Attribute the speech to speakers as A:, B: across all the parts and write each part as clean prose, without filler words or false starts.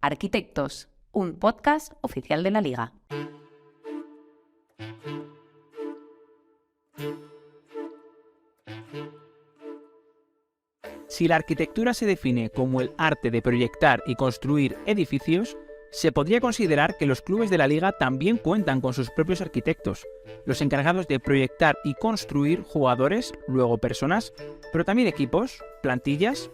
A: Arquitectos, un podcast oficial de la Liga.
B: Si la arquitectura se define como el arte de proyectar y construir edificios, se podría considerar que los clubes de la Liga también cuentan con sus propios arquitectos, los encargados de proyectar y construir jugadores, luego personas, pero también equipos, plantillas.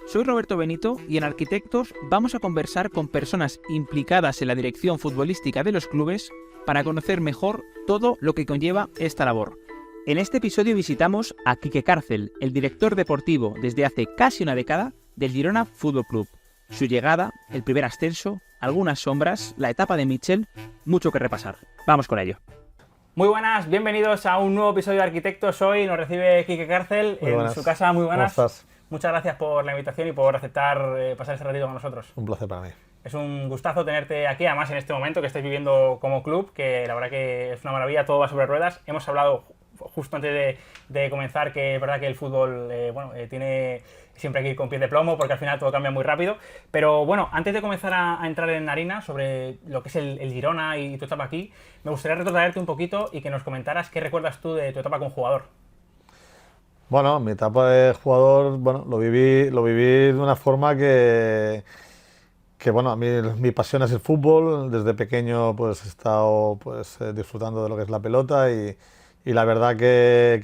B: Soy Roberto Benito y en Arquitectos vamos a conversar con personas implicadas en la dirección futbolística de los clubes para conocer mejor todo lo que conlleva esta labor. En este episodio visitamos a Quique Cárcel, el director deportivo desde hace casi una década del Girona Fútbol Club. Su llegada, el primer ascenso, algunas sombras, la etapa de Mitchell, mucho que repasar. Vamos con ello. Muy buenas, bienvenidos a un nuevo episodio de Arquitectos. Hoy nos recibe Quique Cárcel en su casa. Muy buenas.
C: ¿Cómo estás?
B: Muchas gracias por la invitación y por aceptar pasar este ratito con nosotros.
C: Un placer para mí.
B: Es un gustazo tenerte aquí, además en este momento que estáis viviendo como club, que la verdad que es una maravilla, todo va sobre ruedas. Hemos hablado justo antes de comenzar que es verdad que el fútbol tiene siempre que ir con pies de plomo porque al final todo cambia muy rápido. Pero bueno, antes de comenzar a entrar en harina sobre lo que es el Girona y tu etapa aquí, me gustaría retrotraerte un poquito y que nos comentaras qué recuerdas tú de tu etapa como jugador.
C: Bueno, mi etapa de jugador, lo viví de una forma que bueno, a mí mi pasión es el fútbol. Desde pequeño pues he estado disfrutando de lo que es la pelota y la verdad que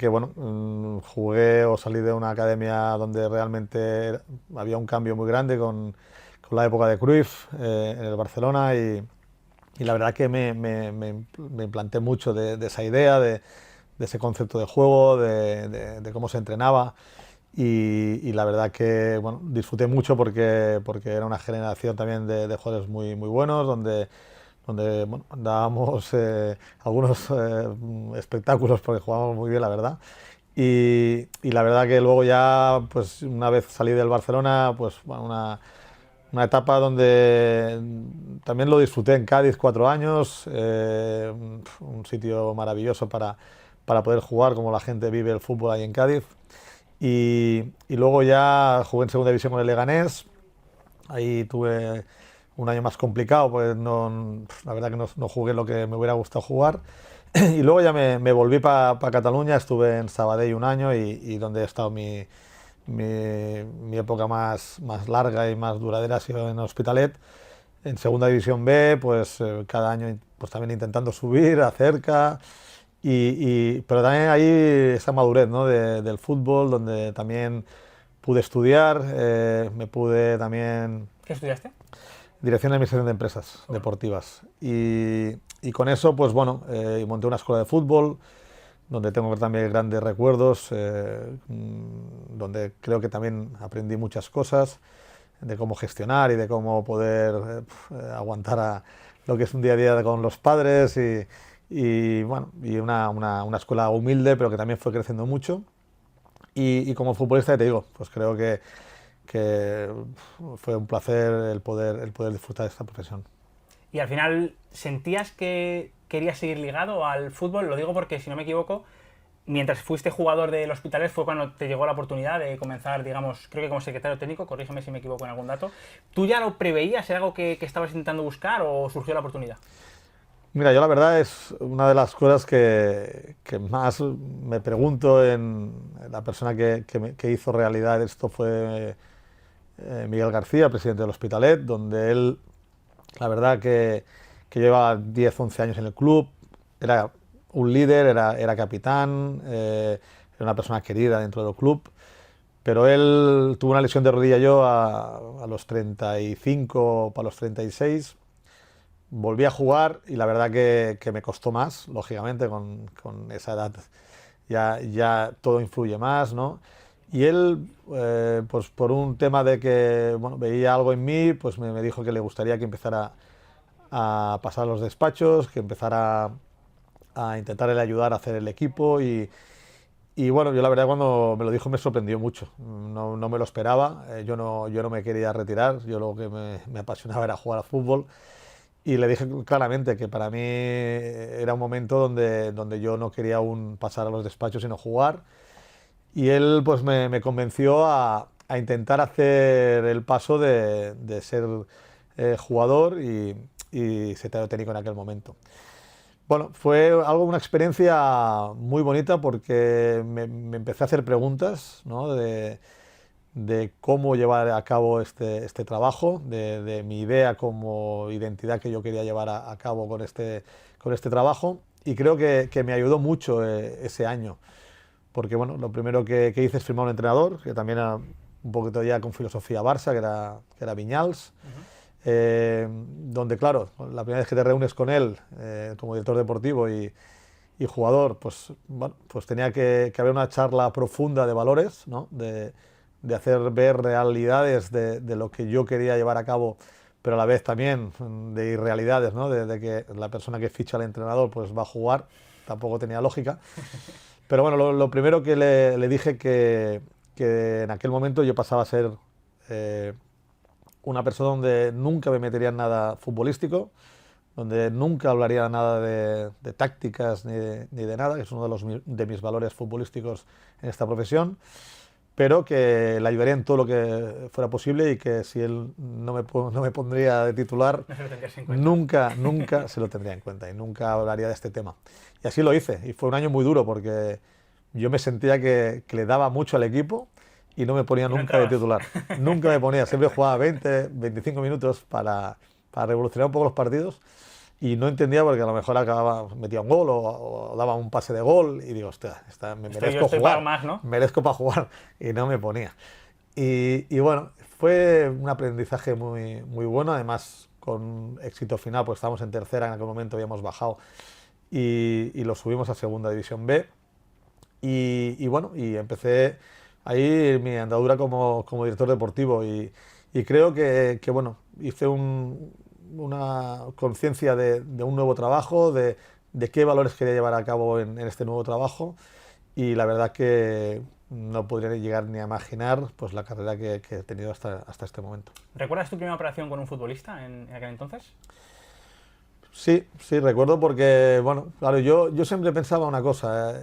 C: jugué o salí de una academia donde realmente había un cambio muy grande con la época de Cruyff en el Barcelona y la verdad que me implanté mucho de esa idea, de ese concepto de juego, de cómo se entrenaba y la verdad que disfruté mucho porque era una generación también de jugadores muy buenos, donde dábamos algunos espectáculos porque jugábamos muy bien, la verdad. Y la verdad que luego ya, pues una vez salí del Barcelona, pues una etapa donde también lo disfruté en Cádiz 4 años, un sitio maravilloso para poder jugar como la gente vive el fútbol ahí en Cádiz. Y luego ya jugué en segunda división con el Leganés. Ahí tuve un año más complicado, pues la verdad que no jugué lo que me hubiera gustado jugar. Y luego ya me volví para Cataluña, estuve en Sabadell un año y donde he estado mi época más larga y más duradera ha sido en Hospitalet. En segunda división B, pues cada año pues también intentando subir a cerca. Pero también ahí esa madurez, ¿no? del fútbol, donde también pude estudiar, me pude también...
B: ¿Qué estudiaste?
C: Dirección de Administración de Empresas Deportivas. Y con eso, pues monté una escuela de fútbol, donde tengo también grandes recuerdos, donde creo que también aprendí muchas cosas, de cómo gestionar y de cómo poder aguantar a lo que es un día a día con los padres y una escuela humilde, pero que también fue creciendo mucho. Y como futbolista, te digo, pues creo que fue un placer el poder disfrutar de esta profesión.
B: Y al final, ¿sentías que querías seguir ligado al fútbol? Lo digo porque, si no me equivoco, mientras fuiste jugador del Hospitalet fue cuando te llegó la oportunidad de comenzar, digamos, creo que como secretario técnico, corrígeme si me equivoco en algún dato. ¿Tú ya lo preveías? ¿Era algo que estabas intentando buscar o surgió la oportunidad?
C: Mira, yo la verdad es una de las cosas que más me pregunto en la persona que hizo realidad esto fue Miguel García, presidente del Hospitalet, donde él, la verdad que lleva 10, 11 años en el club, era un líder, era capitán, era una persona querida dentro del club, pero él tuvo una lesión de rodilla yo a los 35, para los 36, volví a jugar y la verdad que me costó más, lógicamente, con esa edad ya todo influye más, ¿no? Y él, pues por un tema de que veía algo en mí, pues me dijo que le gustaría que empezara a pasar los despachos, que empezara a intentarle ayudar a hacer el equipo yo la verdad cuando me lo dijo me sorprendió mucho, no me lo esperaba, yo no me quería retirar, yo lo que me apasionaba era jugar al fútbol y le dije claramente que para mí era un momento donde yo no quería aún pasar a los despachos sino jugar. Y él pues me convenció a intentar hacer el paso de ser jugador y secretario técnico en aquel momento. Bueno, fue una experiencia muy bonita porque me empecé a hacer preguntas, ¿no? de cómo llevar a cabo este trabajo, de mi idea como identidad que yo quería llevar a cabo con este trabajo, y creo que me ayudó mucho ese año, porque bueno, lo primero que hice es firmar un entrenador, que también era un poquito ya con filosofía Barça, que era Viñals. Donde claro, la primera vez que te reúnes con él como director deportivo y jugador, pues, bueno, pues tenía que haber una charla profunda de valores, ¿no? de hacer ver realidades de lo que yo quería llevar a cabo, pero a la vez también de irrealidades, ¿no? de que la persona que ficha al entrenador pues va a jugar, tampoco tenía lógica. Pero bueno, lo primero que le dije que en aquel momento yo pasaba a ser una persona donde nunca me metería en nada futbolístico, donde nunca hablaría nada de tácticas ni de nada, que es uno de mis valores futbolísticos en esta profesión, pero que le ayudaría en todo lo que fuera posible y que si él no me pondría de titular, nunca se lo tendría en cuenta y nunca hablaría de este tema. Y así lo hice, y fue un año muy duro porque yo me sentía que le daba mucho al equipo, y no me ponía nunca de titular. Nunca me ponía, siempre jugaba 20, 25 minutos para revolucionar un poco los partidos, y no entendía porque a lo mejor metía un gol o daba un pase de gol y digo, hostia, me merezco jugar, más, ¿no? Merezco para jugar, y no me ponía. Y bueno, fue un aprendizaje muy, muy bueno, además con éxito final, pues estábamos en tercera, en aquel momento habíamos bajado y lo subimos a segunda división B, y bueno, y empecé ahí mi andadura como director deportivo, y creo que bueno, hice una conciencia de un nuevo trabajo, de qué valores quería llevar a cabo en este nuevo trabajo, y la verdad que no podría llegar ni a imaginar pues la carrera que he tenido hasta este momento.
B: ¿Recuerdas tu primera operación con un futbolista en aquel entonces?
C: Sí, recuerdo porque, bueno, claro, yo siempre pensaba una cosa,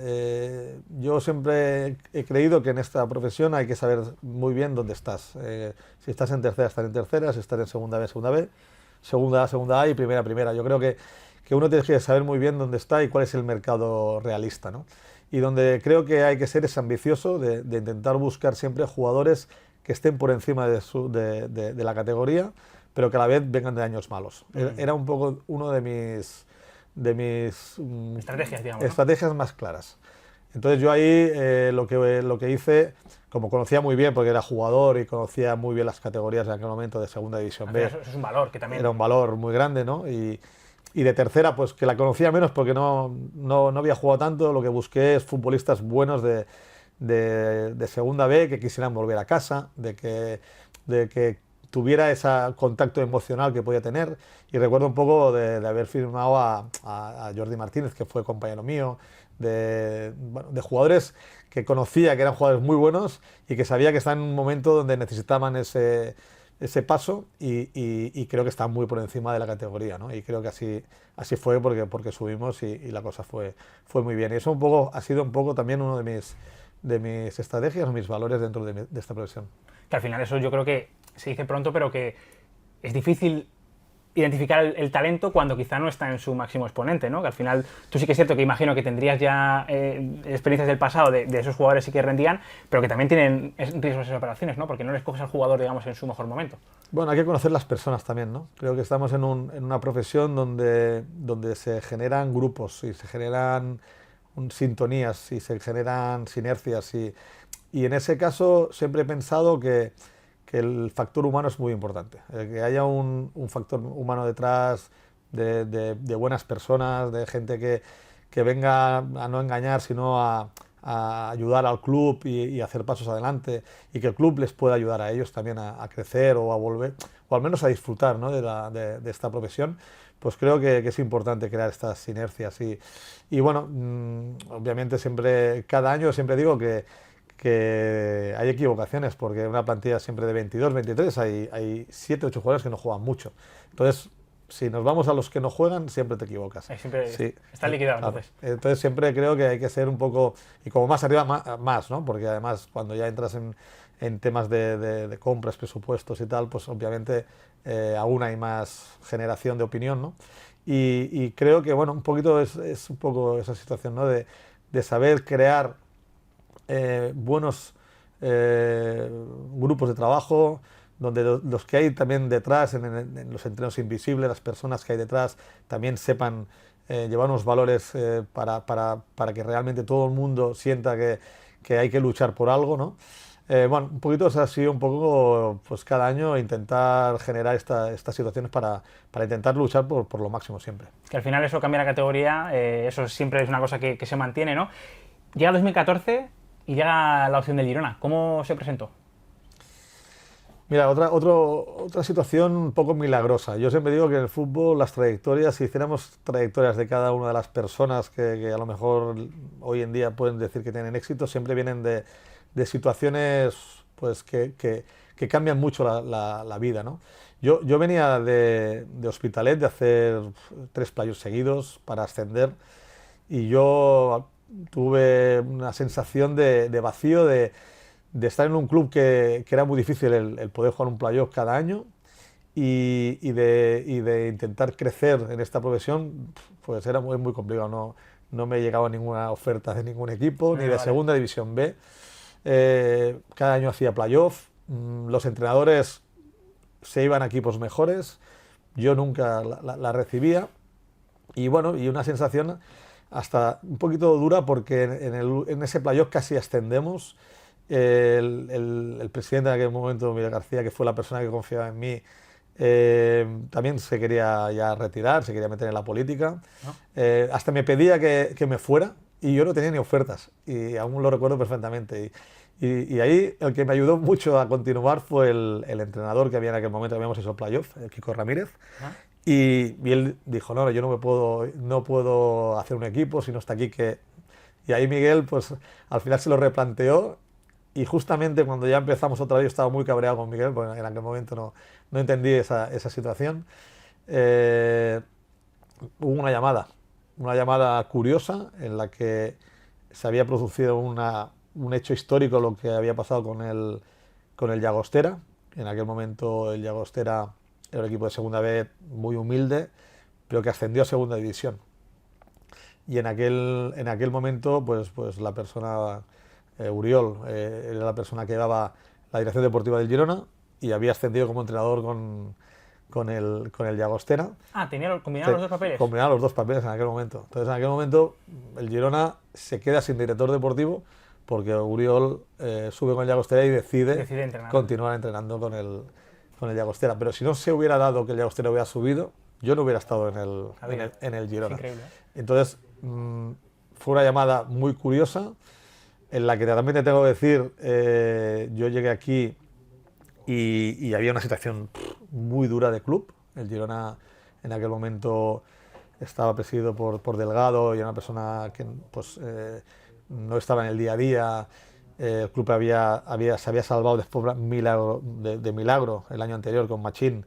C: yo siempre he creído que en esta profesión hay que saber muy bien dónde estás. Si estás en tercera, estar en tercera; si estás en segunda B, segunda A y primera. Yo creo que uno tiene que saber muy bien dónde está y cuál es el mercado realista, ¿no? Y donde creo que hay que ser es ambicioso, de intentar buscar siempre jugadores que estén por encima de la categoría, pero que a la vez vengan de años malos. Era un poco uno de mis
B: estrategias, digamos,
C: estrategias más claras. Entonces yo ahí lo que hice, como conocía muy bien, porque era jugador y conocía muy bien las categorías en aquel momento de segunda división B.
B: Eso es un valor que también...
C: Era un valor muy grande, ¿no? Y de tercera, pues que la conocía menos porque no había jugado tanto. Lo que busqué es futbolistas buenos de segunda B que quisieran volver a casa, de que tuviera ese contacto emocional que podía tener. Y recuerdo un poco de haber firmado a Jordi Martínez, que fue compañero mío, de jugadores que conocía, que eran jugadores muy buenos y que sabía que estaban en un momento donde necesitaban ese paso, y creo que están muy por encima de la categoría, ¿no? Y creo que así fue porque subimos y la cosa fue muy bien. Y eso ha sido un poco también uno de mis estrategias o mis valores dentro de esta profesión.
B: Que al final eso yo creo que se dice pronto, pero que es difícil identificar el talento cuando quizá no está en su máximo exponente, ¿no? Que al final tú sí que es cierto que imagino que tendrías ya experiencias del pasado de esos jugadores sí que rendían, pero que también tienen riesgos esas operaciones, ¿no? Porque no les coges al jugador, digamos, en su mejor momento.
C: Bueno, hay que conocer las personas también, ¿no? Creo que estamos en una profesión donde se generan grupos y se generan sintonías y se generan sinergias, y en ese caso siempre he pensado que el factor humano es muy importante, que haya un factor humano detrás de buenas personas, de gente que venga a no engañar, sino a ayudar al club y hacer pasos adelante, y que el club les pueda ayudar a ellos también a crecer o a volver, o al menos a disfrutar, ¿no? de esta profesión. Pues creo que es importante crear estas sinergias, y bueno, obviamente cada año siempre digo que hay equivocaciones, porque en una plantilla siempre de 22, 23 hay 7, 8 jugadores que no juegan mucho. Entonces, si nos vamos a los que no juegan, siempre te equivocas.
B: Siempre sí. Está liquidado, entonces.
C: Entonces siempre creo que hay que ser un poco, y como más arriba, más, ¿no? Porque además cuando ya entras en en temas de compras, presupuestos y tal, pues obviamente aún hay más generación de opinión, ¿no? Y creo que, bueno, un poquito es un poco esa situación, ¿no? De saber crear buenos grupos de trabajo, donde los que hay también detrás, en los entrenos invisibles, las personas que hay detrás también sepan llevar unos valores para que realmente todo el mundo sienta que hay que luchar por algo, ¿no? Bueno, un poquito es así, un poco, pues cada año intentar generar estas situaciones para intentar luchar por lo máximo siempre.
B: Que al final eso cambia la categoría, eso siempre es una cosa que se mantiene, ¿no? Llega 2014 y llega la opción del Girona. ¿Cómo se presentó?
C: Mira, otra situación un poco milagrosa. Yo siempre digo que en el fútbol las trayectorias, si hiciéramos trayectorias de cada una de las personas que a lo mejor hoy en día pueden decir que tienen éxito, siempre vienen de situaciones pues, que cambian mucho la vida, ¿no? Yo venía de Hospitalet, de hacer 3 playoffs seguidos para ascender, y yo tuve una sensación de vacío, de estar en un club que era muy difícil el poder jugar un playoff cada año y de intentar crecer en esta profesión, pues era muy complicado. No me llegaba ninguna oferta de ningún equipo, ni de segunda división B. Cada año hacía playoff, los entrenadores se iban a equipos mejores, yo nunca la recibía, y bueno, y una sensación hasta un poquito dura, porque en ese playoff casi ascendemos. El presidente en aquel momento, Miguel García, que fue la persona que confiaba en mí, también se quería ya retirar, se quería meter en la política. ¿No? Hasta me pedía que me fuera, y yo no tenía ni ofertas, y aún lo recuerdo perfectamente. Y ahí el que me ayudó mucho a continuar fue el entrenador que había en aquel momento, habíamos hecho el playoff, Kiko Ramírez. ¿Ah? Y él dijo, no, yo no puedo hacer un equipo si no está aquí. Y ahí Miguel, pues al final se lo replanteó, y justamente cuando ya empezamos otra vez, yo estaba muy cabreado con Miguel, porque en aquel momento no entendí esa situación. Hubo una llamada curiosa en la que se había producido un hecho histórico, lo que había pasado con el Llagostera. En aquel momento el Llagostera era un equipo de segunda B muy humilde, pero que ascendió a segunda división. Y en aquel momento, pues la persona, Uriol, era la persona que llevaba la dirección deportiva del Girona, y había ascendido como entrenador con el Llagostera.
B: ¿Combinaron los dos papeles?
C: Combinaron los dos papeles en aquel momento. Entonces, en aquel momento, el Girona se queda sin director deportivo, porque Uriol sube con el Llagostera y decide continuar entrenando con el Llagostera. Pero si no se hubiera dado que el Llagostera hubiera subido, yo no hubiera estado en el Girona.
B: Increíble.
C: Entonces, fue una llamada muy curiosa, en la que también te tengo que decir, yo llegué aquí y había una situación muy dura de club. El Girona en aquel momento estaba presidido por Delgado, y era una persona que pues, no estaba en el día a día. El club se había salvado después de milagro el año anterior con Machín.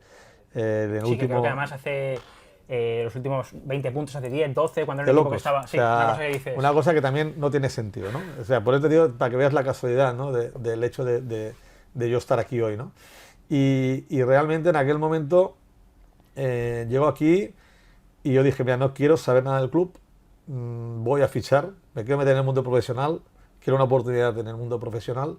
B: Que creo que además hace los últimos 20 puntos, hace 10, 12, cuando era el equipo que estaba... Sí,
C: o sea,
B: una cosa que dices...
C: Una cosa que también no tiene sentido, ¿no? O sea, por eso te digo, para que veas la casualidad, ¿no? del hecho de yo estar aquí hoy, ¿no? Y realmente en aquel momento llego aquí y yo dije, mira, no quiero saber nada del club, voy a fichar, me quiero meter en el mundo profesional, quiero una oportunidad en el mundo profesional,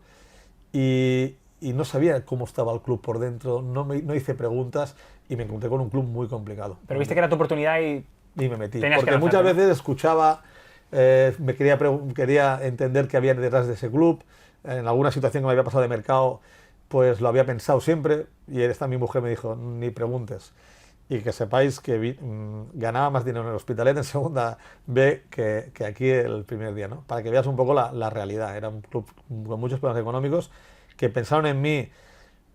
C: y no sabía cómo estaba el club por dentro, no hice preguntas, y me encontré con un club muy complicado.
B: Pero viste que era tu oportunidad y
C: me metí, porque muchas veces escuchaba, quería entender qué había detrás de ese club, en alguna situación que me había pasado de mercado, pues lo había pensado siempre, y esta mi mujer me dijo, ni preguntes. Y que sepáis que ganaba más dinero en el Hospitalet en segunda B que aquí el primer día, ¿no? Para que veas un poco la realidad. Era un club con muchos problemas económicos, que pensaron en mí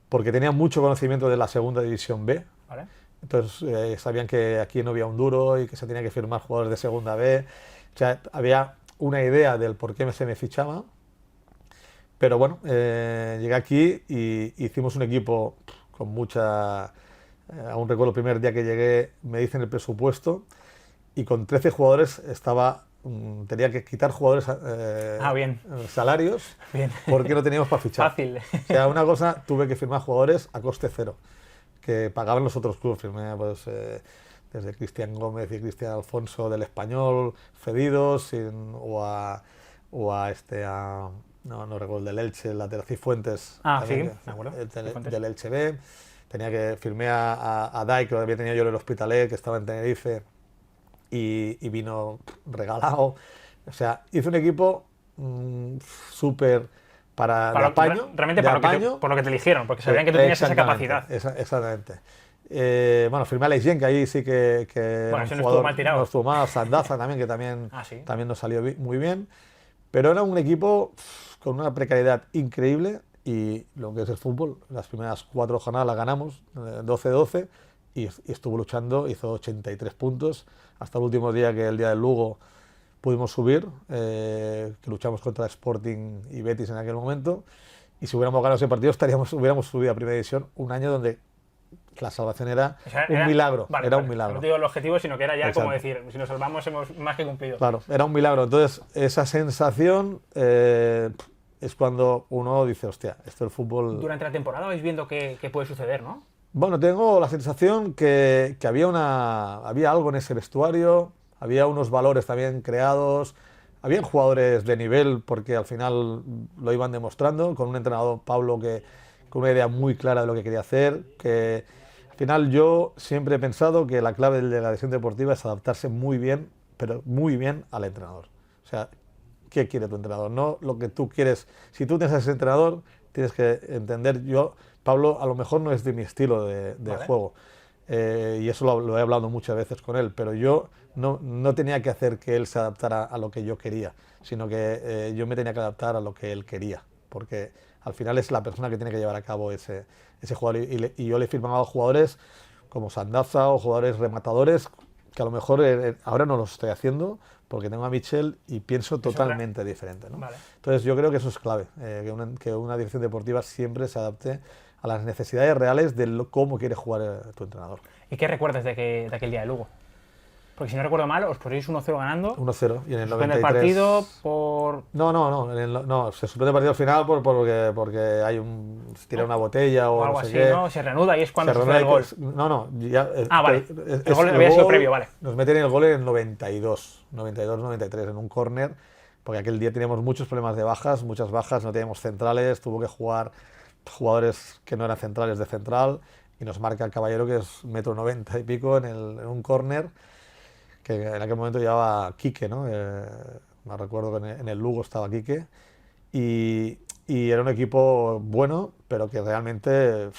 C: porque tenían mucho conocimiento de la segunda división B.
B: ¿Vale?
C: Entonces sabían que aquí no había un duro y que se tenía que firmar jugadores de segunda B. O sea, había una idea del por qué se me fichaba. Pero bueno, llegué aquí y hicimos un equipo con mucha... Aún recuerdo el primer día que llegué, me dicen el presupuesto, y con 13 jugadores estaba tenía que quitar jugadores
B: bien.
C: salarios
B: Bien.
C: porque no teníamos para fichar.
B: Fácil.
C: O sea, una cosa, tuve que firmar jugadores a coste cero, que pagaban los otros clubes. Firmé pues, desde Cristian Gómez y Cristian Alfonso del Español, cedidos, no recuerdo, el del Elche, el lateral Cifuentes.
B: Sí, me acuerdo.
C: Del Elche B. Firmé a Dai, que había tenido yo en el Hospitalet, que estaba en Tenerife, y vino regalado. O sea, hice un equipo súper de apaño.
B: Realmente
C: de
B: por lo que te eligieron, porque sabían que tú tenías esa capacidad.
C: Exactamente. Firmé a Aleix Gen, que ahí sí que
B: bueno,
C: era un
B: no
C: jugador,
B: estuvo mal tirado.
C: no estuvo mal, Sandaza también, que
B: ¿Sí?
C: también nos salió muy bien. Pero era un equipo con una precariedad increíble, y lo que es el fútbol, las primeras 4 jornadas las ganamos, 12-12, y estuvo luchando, hizo 83 puntos, hasta el último día, que el día del Lugo pudimos subir, que luchamos contra Sporting y Betis en aquel momento, y si hubiéramos ganado ese partido hubiéramos subido a Primera División, un año donde la salvación era un milagro. Era un milagro.
B: No digo el objetivo, sino que era ya como decir, si nos salvamos hemos más que cumplido.
C: Claro, era un milagro. Entonces, esa sensación es cuando uno dice, hostia, esto del fútbol...
B: Durante la temporada vais viendo qué puede suceder, ¿no?
C: Bueno, tengo la sensación que había algo en ese vestuario, había unos valores también creados, habían jugadores de nivel, porque al final lo iban demostrando, con un entrenador, Pablo, con una idea muy clara de lo que quería hacer, que al final yo siempre he pensado que la clave de la dirección deportiva es adaptarse muy bien, pero muy bien al entrenador. O sea, ¿qué quiere tu entrenador? No lo que tú quieres. Si tú tienes a ese entrenador, tienes que entender. Pablo, a lo mejor no es de mi estilo de juego, y eso lo he hablado muchas veces con él, pero yo no tenía que hacer que él se adaptara a lo que yo quería, sino que yo me tenía que adaptar a lo que él quería, porque al final es la persona que tiene que llevar a cabo ese jugador, y yo le he firmado a jugadores como Sandaza o jugadores rematadores que a lo mejor ahora no los estoy haciendo porque tengo a Michel y pienso totalmente diferente, ¿no?
B: Vale.
C: Entonces yo creo que eso es clave, que una dirección deportiva siempre se adapte a las necesidades reales de cómo quiere jugar tu entrenador.
B: ¿Y qué recuerdas de aquel día de Lugo? Porque si no recuerdo mal, os ponéis 1-0 ganando.
C: 1-0 y en el 93...
B: el partido por...
C: No, se suspende el partido al final porque hay se tira una botella o
B: algo
C: no sé
B: así,
C: qué.
B: ¿no? Se reanuda y es cuando se hace el gol.
C: Vale.
B: El gol había sido previo, vale.
C: Nos meten el gol en el 92-93, en un córner, porque aquel día teníamos muchos problemas de bajas, muchas bajas, no teníamos centrales, tuvo que jugar jugadores que no eran centrales de central, y nos marca el Caballero, que es 1,90 m y pico, en un córner, que en aquel momento llevaba Quique, ¿no? Me recuerdo que en el Lugo estaba Quique, y era un equipo bueno, pero que realmente el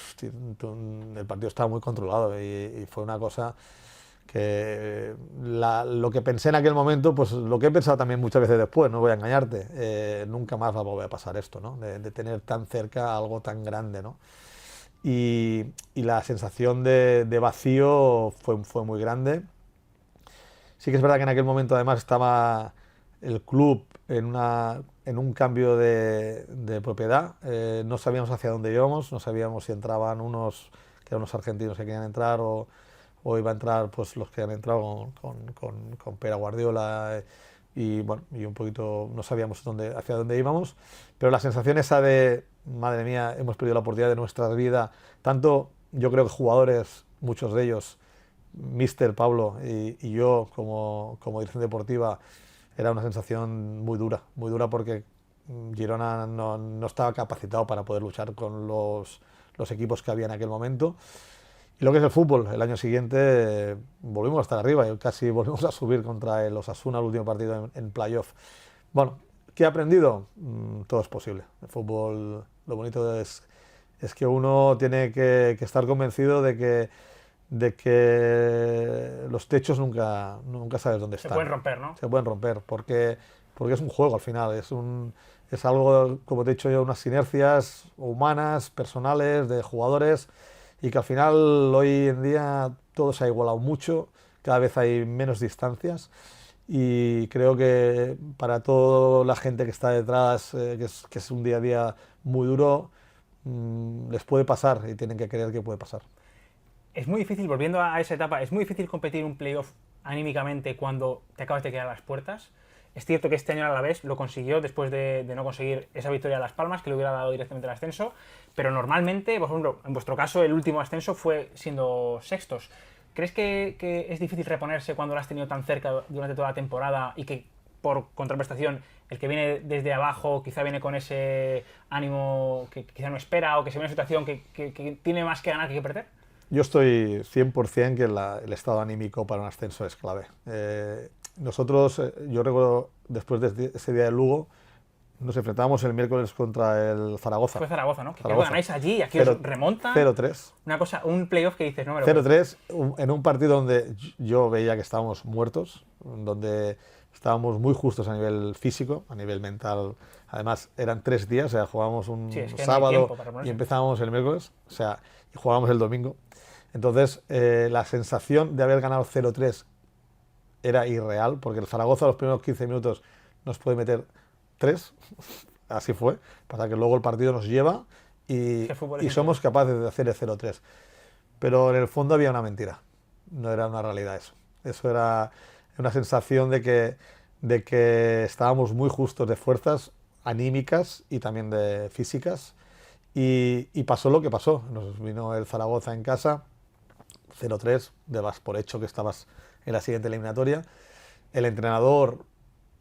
C: partido estaba muy controlado, y fue una cosa que lo que pensé en aquel momento, pues lo que he pensado también muchas veces después, no voy a engañarte, nunca más va a volver a pasar esto, ¿no? De tener tan cerca algo tan grande, ¿no? Y la sensación de vacío fue muy grande. Sí que es verdad que en aquel momento además estaba el club en un cambio de propiedad, no sabíamos hacia dónde íbamos, no sabíamos si entraban unos que eran unos argentinos que querían entrar o iba a entrar pues los que han entrado con Pere Guardiola, y bueno, y un poquito no sabíamos hacia dónde íbamos, pero la sensación esa de, madre mía, hemos perdido la oportunidad de nuestra vida, tanto yo creo que jugadores, muchos de ellos, Mister Pablo y yo como dirección deportiva, era una sensación muy dura porque Girona no estaba capacitado para poder luchar con los equipos que había en aquel momento. Y lo que es el fútbol, el año siguiente volvimos a estar arriba y casi volvimos a subir contra el Osasuna, el último partido en playoff. Bueno, ¿qué he aprendido? Todo es posible. El fútbol, lo bonito es que uno tiene que estar convencido de que los techos nunca sabes dónde están.
B: Se pueden romper, ¿no?
C: Se pueden romper, porque es un juego al final, es algo, como te he dicho yo, unas sinergias humanas, personales, de jugadores, y que al final hoy en día todo se ha igualado mucho, cada vez hay menos distancias, y creo que para toda la gente que está detrás, que es un día a día muy duro, les puede pasar y tienen que creer que puede pasar.
B: Es muy difícil, volviendo a esa etapa, es muy difícil competir un playoff anímicamente cuando te acabas de quedar a las puertas. Es cierto que este año el Alavés lo consiguió después de no conseguir esa victoria a Las Palmas, que le hubiera dado directamente el ascenso, pero normalmente, por ejemplo, en vuestro caso, el último ascenso fue siendo sextos. ¿Crees que es difícil reponerse cuando lo has tenido tan cerca durante toda la temporada y que, por contraprestación, el que viene desde abajo quizá viene con ese ánimo que quizá no espera, o que se ve en una situación que tiene más que ganar que perder?
C: Yo estoy 100% que el estado anímico para un ascenso es clave. Nosotros, yo recuerdo, después de ese día de Lugo, nos enfrentábamos el miércoles contra el Zaragoza.
B: Fue Zaragoza, ¿no? Que
C: Zaragoza.
B: ganáis allí y aquí os remontan.
C: 0-3.
B: Una cosa, un playoff que dices, no me lo
C: 0-3 en un partido donde yo veía que estábamos muertos, donde estábamos muy justos a nivel físico, a nivel mental. Además, eran 3 días, o sea, jugábamos un sábado y empezábamos el miércoles, o sea, y jugábamos el domingo. Entonces, la sensación de haber ganado 0-3 era irreal, porque el Zaragoza a los primeros 15 minutos nos puede meter 3, así fue. Pasa que luego el partido nos lleva y somos capaces de hacer el 0-3. Pero en el fondo había una mentira, no era una realidad eso. Eso era una sensación de que estábamos muy justos de fuerzas anímicas y también de físicas. Y pasó lo que pasó. Nos vino el Zaragoza en casa, 0-3, dabas por hecho que estabas en la siguiente eliminatoria. El entrenador,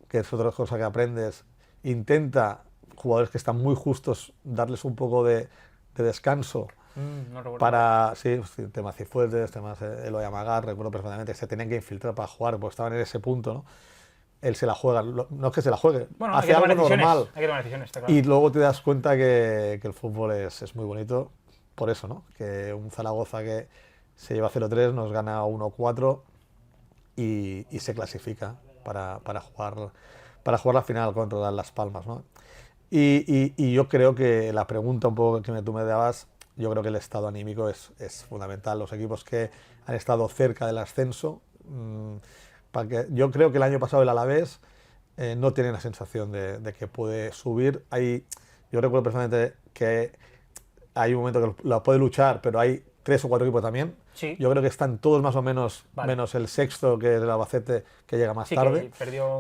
C: que es otra cosa que aprendes, intenta, jugadores que están muy justos, darles un poco de descanso.
B: No
C: para, sí, temas Cifuentes, temas Eloy Amagar, recuerdo perfectamente, se tenían que infiltrar para jugar, porque estaban en ese punto, ¿no? Él se la juega, no es que se la juegue,
B: bueno,
C: hace algo normal.
B: Hay que tomar decisiones, está claro.
C: Y luego te das cuenta que el fútbol es muy bonito, por eso, ¿no? Que un Zaragoza que se lleva 0-3 nos gana 1-4 y se clasifica para jugar la final contra Las Palmas, ¿no? Y yo creo que la pregunta un poco que tú me dabas, yo creo que el estado anímico es fundamental. Los equipos que han estado cerca del ascenso, yo creo que el año pasado el Alavés no tiene la sensación de que puede subir. Yo recuerdo perfectamente que hay un momento que lo puede luchar, pero hay 3 o 4 equipos también.
B: Sí.
C: Yo creo que están todos más o menos, menos el sexto, que es el Albacete, que llega más tarde.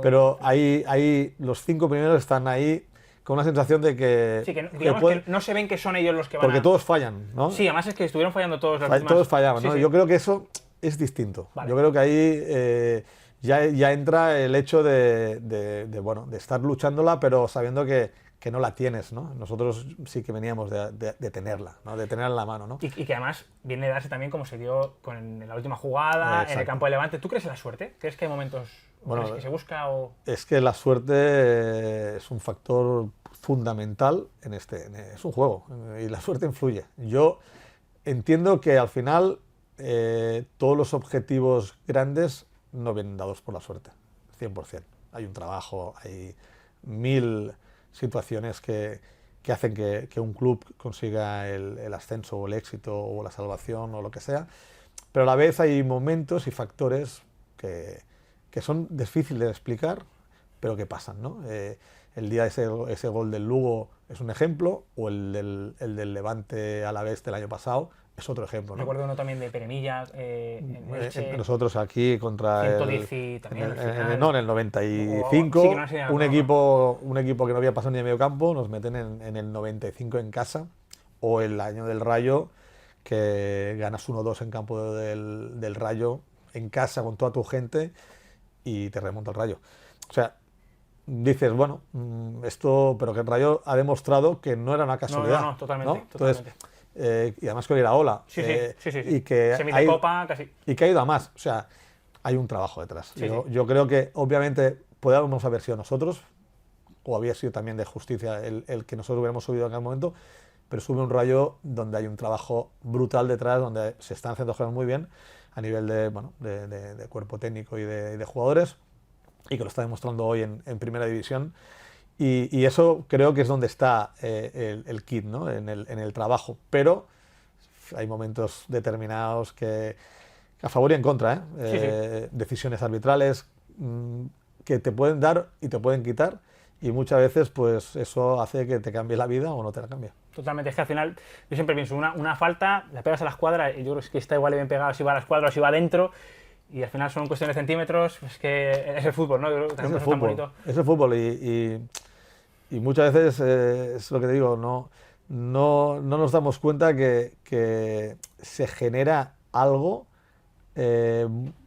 C: Pero ahí los 5 primeros están ahí con una sensación de que...
B: Sí, que no se ven que son ellos los que van
C: porque todos fallan, ¿no?
B: Sí, además es que estuvieron fallando todos.
C: Todos fallaban, ¿no? Sí. Yo creo que eso es distinto. Vale. Yo creo que ahí ya entra el hecho de estar luchándola, pero sabiendo que no la tienes, ¿no? Nosotros sí que veníamos de tenerla, ¿no? De tenerla en la mano, ¿no?
B: Y que además viene de darse también como se dio en la última jugada, en el campo de Levante. ¿Tú crees en la suerte? ¿Crees que hay momentos que se busca o...?
C: Es que la suerte es un factor fundamental es un juego y la suerte influye. Yo entiendo que al final todos los objetivos grandes no vienen dados por la suerte, 100%. Hay un trabajo, hay 1000 situaciones que hacen que un club consiga el ascenso o el éxito o la salvación o lo que sea, pero a la vez hay momentos y factores que son difíciles de explicar, pero que pasan, ¿no? El día de ese gol del Lugo es un ejemplo, o el del Levante Alavés del año pasado es otro ejemplo, ¿no?
B: Recuerdo uno también de Peremilla.
C: Nosotros aquí contra
B: 110 también,
C: en el 95, un equipo que no había pasado ni de medio campo, nos meten en el 95 en casa, o el año del Rayo, que ganas 1-2 en campo del Rayo, en casa con toda tu gente, y te remonta el Rayo. O sea, dices, bueno, pero que el Rayo ha demostrado que no era una casualidad.
B: No, totalmente.
C: ¿no? Entonces, y además que era Ola.
B: Sí.
C: Y que
B: Semicopa, casi.
C: Y que ha ido a más. O sea, hay un trabajo detrás. Yo creo que, obviamente, podríamos haber sido nosotros, o había sido también de justicia el que nosotros hubiéramos subido en aquel momento, pero sube un Rayo donde hay un trabajo brutal detrás, donde se están haciendo cosas muy bien a nivel de cuerpo técnico y de jugadores, y que lo está demostrando hoy en Primera División. Y eso creo que es donde está el kit, ¿no? En el trabajo. Pero hay momentos determinados que a favor y en contra, decisiones arbitrales que te pueden dar y te pueden quitar, y muchas veces pues eso hace que te cambie la vida o no te la cambie.
B: Totalmente, es que al final yo siempre pienso, una falta, la pegas a la escuadra, y yo creo que está igual de bien pegado si va a la escuadra o si va adentro, y al final son cuestiones de centímetros, es que es el fútbol, ¿no? Yo creo que también
C: Es el
B: por eso es tan
C: fútbol,
B: bonito.
C: es el fútbol y muchas veces es lo que te digo, no nos damos cuenta que se genera algo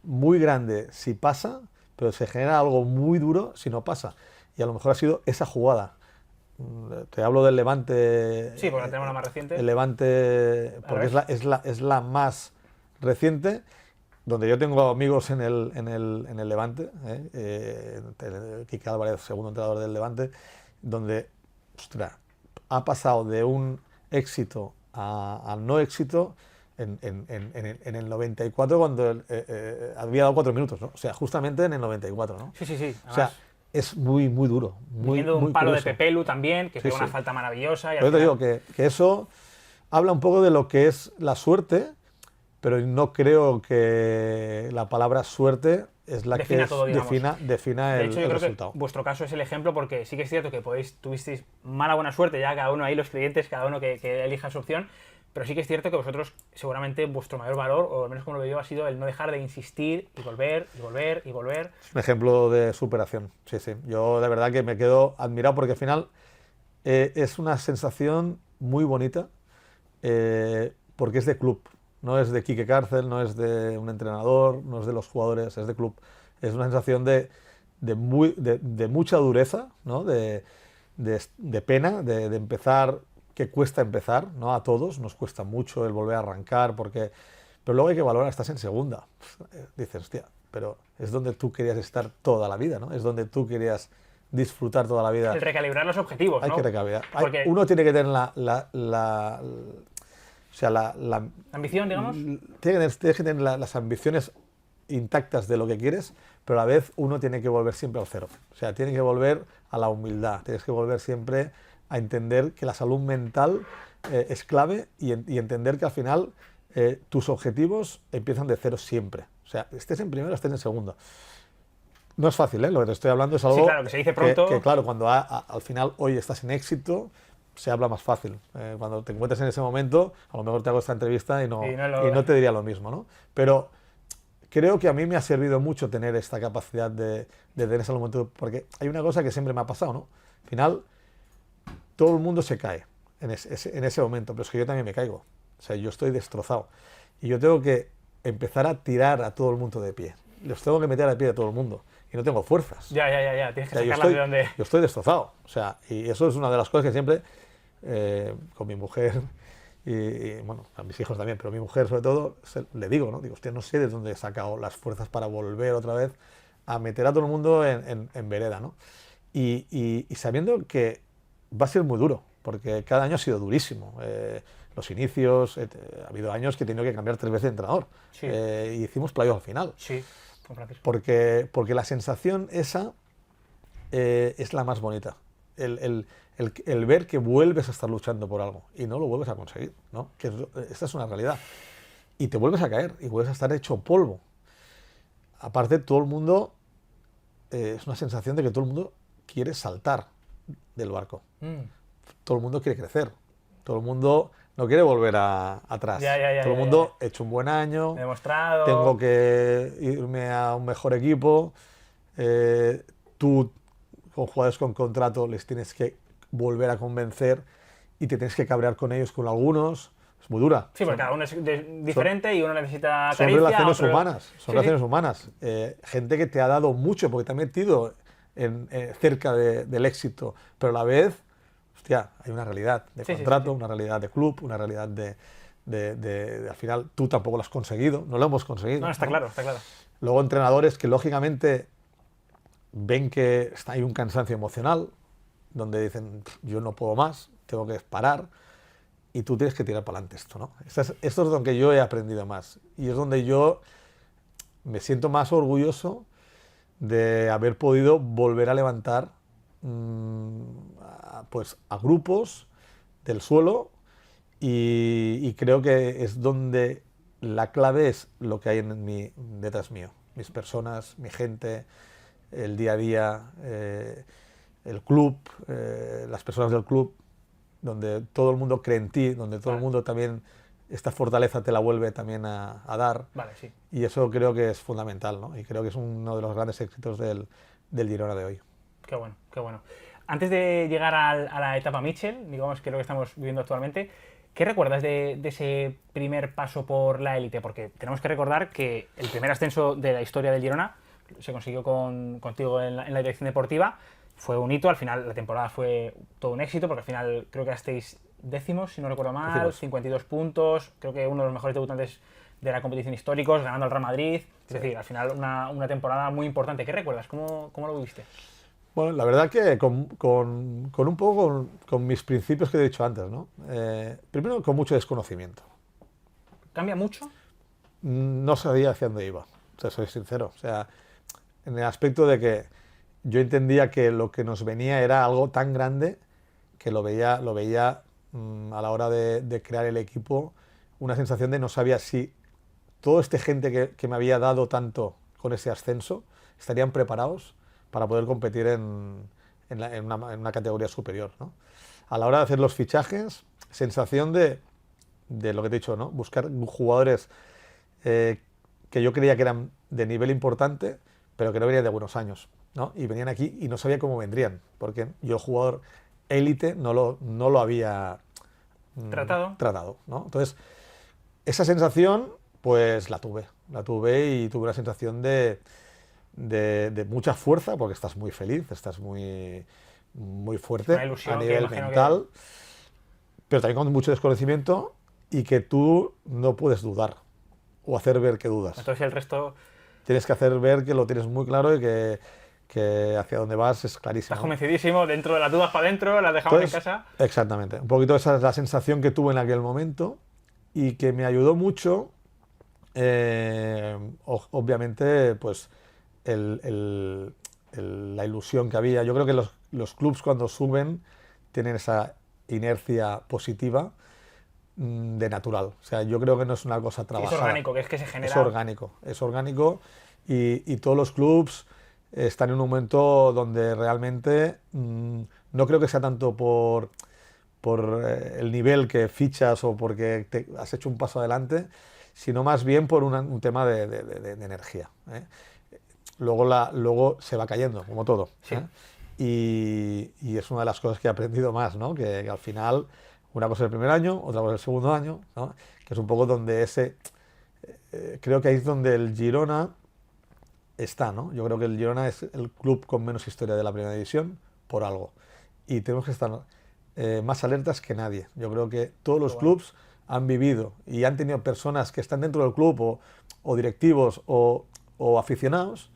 C: muy grande si pasa, pero se genera algo muy duro si no pasa. Y a lo mejor ha sido esa jugada. Te hablo del Levante.
B: Sí, porque la tenemos la más reciente.
C: El Levante, porque es la más reciente, donde yo tengo amigos en el Levante, Quique Álvarez, segundo entrenador del Levante, donde, ostras, ha pasado de un éxito a no éxito en el 94 cuando había dado 4 minutos, ¿no? O sea, justamente en el 94, ¿no?
B: Sí, sí, sí.
C: O sea, es muy, muy duro.
B: Viniendo de un
C: muy
B: palo
C: curioso.
B: de Pepelu también, que
C: Sí,
B: pegó una
C: sí.
B: falta maravillosa. Y al
C: Pero te
B: final-
C: digo que eso habla un poco de lo que es la suerte, pero no creo que la palabra suerte es la
B: Defina
C: que
B: todo, digamos.
C: defina
B: De
C: el
B: hecho, yo creo
C: resultado.
B: que vuestro caso es el ejemplo porque sí que es cierto que tuvisteis mala buena suerte, ya cada uno ahí, los clientes, cada uno que elija su opción, pero sí que es cierto que vosotros, seguramente, vuestro mayor valor, o al menos como lo veo yo, ha sido el no dejar de insistir y volver, y volver, y volver.
C: Es un ejemplo de superación, sí, sí. Yo de verdad que me quedo admirado porque al final es una sensación muy bonita porque es de club. No es de Quique Cárcel, no es de un entrenador, no es de los jugadores, es de club. Es una sensación de mucha dureza, ¿no? De pena, de empezar, que cuesta empezar, ¿no? A todos nos cuesta mucho el volver a arrancar, pero luego hay que valorar, estás en segunda. Dices, hostia, pero es donde tú querías estar toda la vida, ¿no? Es donde tú querías disfrutar toda la vida.
B: El recalibrar los objetivos,
C: Hay
B: ¿no?
C: que recalibrar.
B: Porque
C: Uno tiene que tener o sea,
B: ambición, digamos.
C: tienes que tener las ambiciones intactas de lo que quieres, pero a la vez uno tiene que volver siempre al cero. O sea, tiene que volver a la humildad, tienes que volver siempre a entender que la salud mental es clave y entender que al final tus objetivos empiezan de cero siempre. O sea, estés en primero, estés en segundo. No es fácil, ¿eh? Lo que te estoy hablando es algo
B: Sí, claro, que se dice pronto.
C: que, claro, cuando al final hoy estás en éxito, se habla más fácil. Cuando te encuentres en ese momento, a lo mejor te hago esta entrevista y no te diría lo mismo, ¿no? Pero creo que a mí me ha servido mucho tener esta capacidad de tener ese momento, porque hay una cosa que siempre me ha pasado, ¿no? Al final, todo el mundo se cae en ese momento, pero es que yo también me caigo. O sea, yo estoy destrozado. Y yo tengo que empezar a tirar a todo el mundo de pie. Los tengo que meter a pie a todo el mundo. Y no tengo fuerzas.
B: Ya. Tienes que
C: O sea,
B: sacarlas de donde.
C: yo estoy destrozado. O sea, y eso es una de las cosas que siempre, con mi mujer bueno, a mis hijos también, pero a mi mujer sobre todo, le digo, ¿no? Digo, hostia, no sé de dónde he sacado las fuerzas para volver otra vez a meter a todo el mundo en vereda, ¿no? Y sabiendo que va a ser muy duro, porque cada año ha sido durísimo. Los inicios, ha habido años que he tenido que cambiar 3 veces de entrenador.
B: Sí.
C: Y hicimos playoff al final.
B: Sí, con Francisco.
C: Porque la sensación esa es la más bonita. El ver que vuelves a estar luchando por algo y no lo vuelves a conseguir, ¿no? Esta es una realidad. Y te vuelves a caer y vuelves a estar hecho polvo. Aparte, todo el mundo, es una sensación de que todo el mundo quiere saltar del barco. Todo el mundo quiere crecer. Todo el mundo no quiere volver atrás. Todo el mundo ha hecho un buen año.
B: Demostrado.
C: Tengo que irme a un mejor equipo. Tú, con jugadores con contrato, les tienes que volver a convencer y te tienes que cabrear con ellos, con algunos. Es muy dura.
B: Sí, porque cada uno es diferente y uno necesita
C: Son
B: caricia,
C: relaciones
B: otro...
C: humanas. Son relaciones humanas. Gente que te ha dado mucho porque te ha metido cerca del éxito, pero a la vez, hostia, hay una realidad de contrato, una realidad de club, una realidad al final tú tampoco lo has conseguido, no lo hemos conseguido.
B: No, está claro, está claro.
C: Luego entrenadores que lógicamente ven que hay un cansancio emocional, donde dicen, yo no puedo más, tengo que parar, y tú tienes que tirar para adelante esto, ¿no? Esto es donde yo he aprendido más, y es donde yo me siento más orgulloso de haber podido volver a levantar pues a grupos del suelo, y creo que es donde la clave es lo que hay detrás mío, mis personas, mi gente, el día a día, el club, las personas del club, donde todo el mundo cree en ti, donde todo el mundo también esta fortaleza te la vuelve también a dar.
B: Vale, sí.
C: Y eso creo que es fundamental, ¿no? Y creo que es uno de los grandes éxitos del Girona de hoy.
B: Qué bueno, qué bueno. Antes de llegar a la etapa Mitchell, digamos que es lo que estamos viviendo actualmente, ¿qué recuerdas de ese primer paso por la élite? Porque tenemos que recordar que el primer ascenso de la historia del Girona se consiguió contigo en la dirección deportiva. Fue un hito, al final la temporada fue todo un éxito, porque al final creo que estáis décimos, si no recuerdo mal,
C: Décimos.
B: 52 puntos, creo que uno de los mejores debutantes de la competición históricos, ganando al Real Madrid. Es decir, al final una temporada muy importante. ¿Qué recuerdas? ¿Cómo lo viviste?
C: Bueno, la verdad que con un poco con mis principios que he dicho antes, ¿no? Primero, con mucho desconocimiento.
B: ¿Cambia mucho?
C: No sabía hacia dónde iba, o sea, soy sincero. O sea, en el aspecto de que yo entendía que lo que nos venía era algo tan grande que lo veía a la hora de crear el equipo, una sensación de no sabía si toda esta gente que me había dado tanto con ese ascenso estarían preparados para poder competir en una categoría superior, ¿no? A la hora de hacer los fichajes, sensación de lo que te he dicho, ¿no? Buscar jugadores que yo creía que eran de nivel importante, pero que no venían de buenos años, ¿no? Y venían aquí y no sabía cómo vendrían, porque yo, jugador élite, no lo había tratado, ¿no? Entonces, esa sensación, pues la tuve y tuve una sensación de mucha fuerza, porque estás muy feliz, estás muy fuerte a nivel mental, pero también con mucho desconocimiento y que tú no puedes dudar o hacer ver que dudas.
B: Entonces el resto...
C: Tienes que hacer ver que lo tienes muy claro y que hacia dónde vas es clarísimo.
B: Estás convencidísimo, dentro de las dudas para adentro, las dejamos en casa.
C: Exactamente. Un poquito esa es la sensación que tuve en aquel momento y que me ayudó mucho, obviamente, pues la ilusión que había. Yo creo que los clubs cuando suben tienen esa inercia positiva de natural. O sea, yo creo que no es una cosa trabajada.
B: Es orgánico, que es que se genera...
C: Es orgánico y todos los clubs están en un momento donde realmente no creo que sea tanto por el nivel que fichas o porque te has hecho un paso adelante, sino más bien por un tema de energía, ¿eh? Luego se va cayendo, como todo,
B: sí.
C: Y es una de las cosas que he aprendido más, ¿no? Que al final una cosa es el primer año, otra cosa es el segundo año, ¿no? Que es un poco donde creo que ahí es donde el Girona está, ¿no? Yo creo que el Girona es el club con menos historia de la primera división por algo. Y tenemos que estar más alertas que nadie. Yo creo que todos los clubs han vivido y han tenido personas que están dentro del club o directivos o aficionados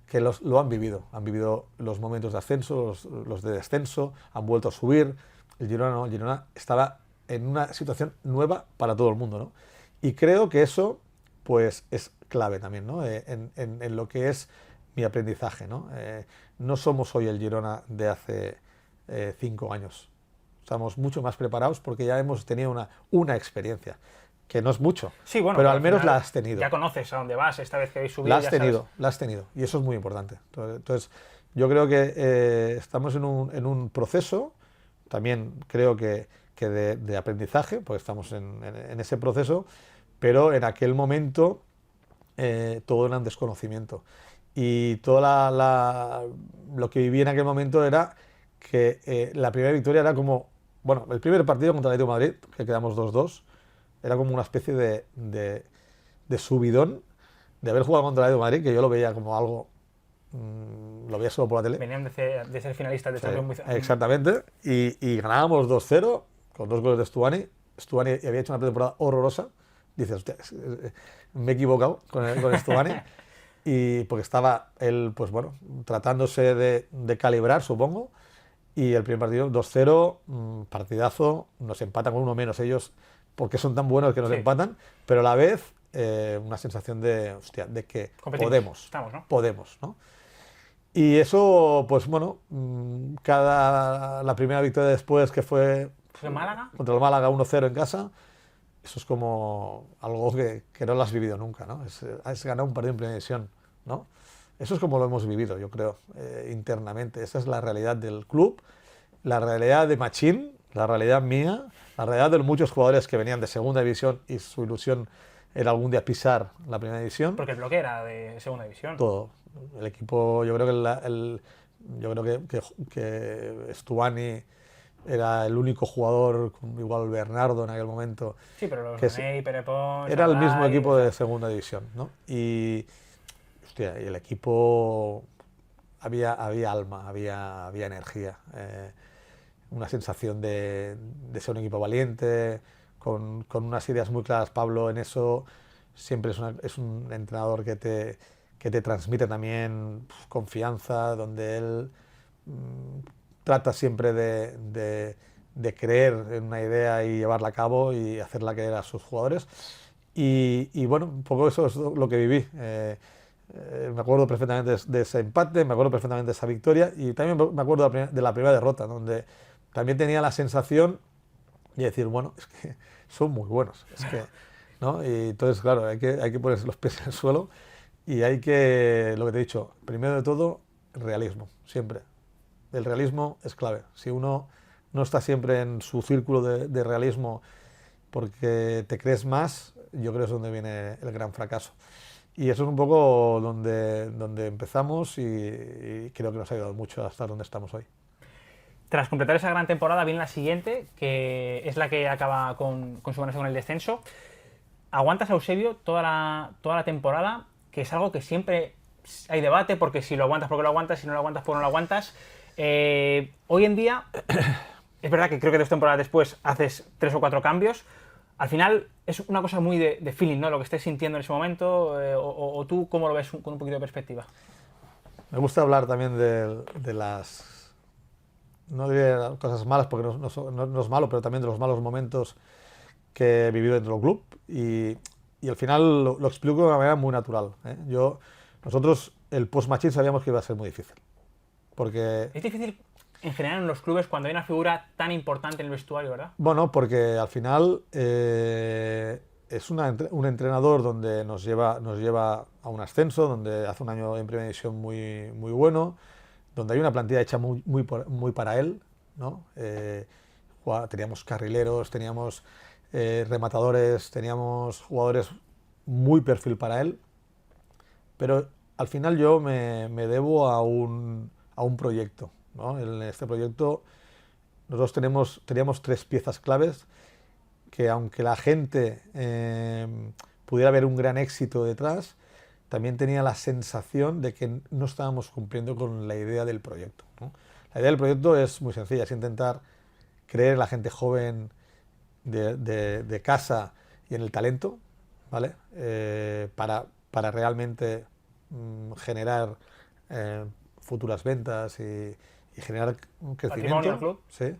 C: que lo han vivido los momentos de ascenso, los de descenso, han vuelto a subir. El Girona no, el Girona estaba en una situación nueva para todo el mundo, ¿no? Y creo que eso, pues, es clave también, ¿no? En lo que es mi aprendizaje, ¿no? No somos hoy el Girona de hace 5 años. Estamos mucho más preparados porque ya hemos tenido una experiencia, que no es mucho,
B: sí, bueno,
C: pero al menos la has tenido.
B: Ya conoces a dónde vas, esta vez que habéis subido.
C: La has tenido, y eso es muy importante. Entonces yo creo que estamos en un proceso, también creo que de aprendizaje, porque estamos en ese proceso, pero en aquel momento todo era un desconocimiento. Y todo lo que viví en aquel momento era que la primera victoria era como, bueno, el primer partido contra el Atlético de Madrid, que quedamos 2-2, era como una especie de subidón de haber jugado contra el Atlético de Madrid, que yo lo veía como algo, lo veía solo por la tele.
B: Venían de ser finalistas de Champions.
C: Exactamente, y ganábamos 2-0 con 2 goles de Stuani. Stuani había hecho una pretemporada horrorosa. Dices, hostia, me he equivocado con Stuani. Y porque estaba él, pues bueno, tratándose de calibrar, supongo. Y el primer partido, 2-0, partidazo, nos empatan con uno menos ellos, porque son tan buenos que nos empatan, pero a la vez una sensación de que podemos, ¿no? Y eso, pues bueno, la primera victoria después, que fue
B: Málaga,
C: contra el Málaga 1-0 en casa, eso es como algo que no lo has vivido nunca, ¿no? Es ganar un partido en primera división, ¿no? Eso es como lo hemos vivido, yo creo, internamente. Esa es la realidad del club, la realidad de Machín, La realidad mía, la realidad de muchos jugadores que venían de segunda división y su ilusión era algún día pisar la primera división.
D: Porque el bloque era de segunda división.
C: Todo. El equipo, yo creo que Stuani era el único jugador, igual Bernardo en aquel momento.
D: Sí, pero los
C: que
D: Ney, Perepón,
C: era el mismo
D: Sarai,
C: equipo de segunda división, ¿no? Y, hostia, y el equipo había alma, había energía, una sensación de ser un equipo valiente, con unas ideas muy claras. Pablo en eso siempre es un entrenador que te transmite también confianza, donde él trata siempre de creer en una idea y llevarla a cabo y hacerla creer a sus jugadores. Y bueno, un poco eso es lo que viví. Me acuerdo perfectamente de ese empate, me acuerdo perfectamente de esa victoria y también me acuerdo de la primera derrota, donde también tenía la sensación de decir, bueno, es que son muy buenos, es que, ¿no? Y entonces, claro, hay que ponerse los pies en el suelo y hay que, lo que te he dicho, primero de todo, realismo, siempre. El realismo es clave. Si uno no está siempre en su círculo de realismo porque te crees más, yo creo que es donde viene el gran fracaso. Y eso es un poco donde empezamos y creo que nos ha ayudado mucho hasta donde estamos hoy.
D: Tras completar esa gran temporada viene la siguiente, que es la que acaba con su ganancia con el descenso. Aguantas a Eusebio toda la temporada, que es algo que siempre hay debate, porque si lo aguantas, ¿por qué lo aguantas? Si no lo aguantas, ¿por qué no lo aguantas? Hoy en día, es verdad que creo que 2 temporadas después haces 3 o 4 cambios. Al final es una cosa muy de feeling, ¿no? Lo que estés sintiendo en ese momento, o tú cómo lo ves con un poquito de perspectiva.
C: Me gusta hablar también de las, no diría cosas malas porque no es malo, pero también de los malos momentos que he vivido dentro del club y al final lo explico de una manera muy natural, ¿eh? Nosotros el post-Machín sabíamos que iba a ser muy difícil. Porque
D: es difícil en general en los clubes cuando hay una figura tan importante en el vestuario, ¿verdad?
C: Bueno, porque al final es un entrenador donde nos lleva a un ascenso, donde hace un año en primera división muy, muy bueno, donde hay una plantilla hecha muy para él, ¿no? Teníamos carrileros, teníamos rematadores, teníamos jugadores muy perfil para él, pero al final yo me debo a un proyecto, ¿no? En este proyecto nosotros teníamos 3 piezas claves que aunque la gente pudiera ver un gran éxito detrás, también tenía la sensación de que no estábamos cumpliendo con la idea del proyecto, ¿no? La idea del proyecto es muy sencilla, es intentar creer en la gente joven de casa y en el talento, ¿vale? Para realmente generar futuras ventas y generar un crecimiento.
D: Patrimonio al club.
C: Sí.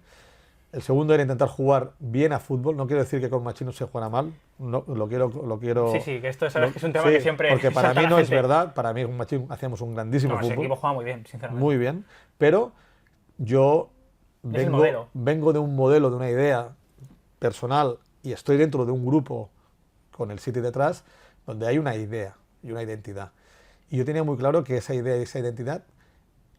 C: El segundo era intentar jugar bien a fútbol. No quiero decir que con Machín no se juega mal. No, lo quiero.
D: Sí, que esto sabes que es un tema que siempre.
C: Porque para mí no es
D: gente.
C: verdad. Para mí con Machín hacíamos un grandísimo
D: No, ese
C: fútbol.
D: equipo juega muy bien, sinceramente.
C: Muy bien. Pero yo vengo de un modelo, de una idea personal y estoy dentro de un grupo con el City detrás donde hay una idea y una identidad. Y yo tenía muy claro que esa idea y esa identidad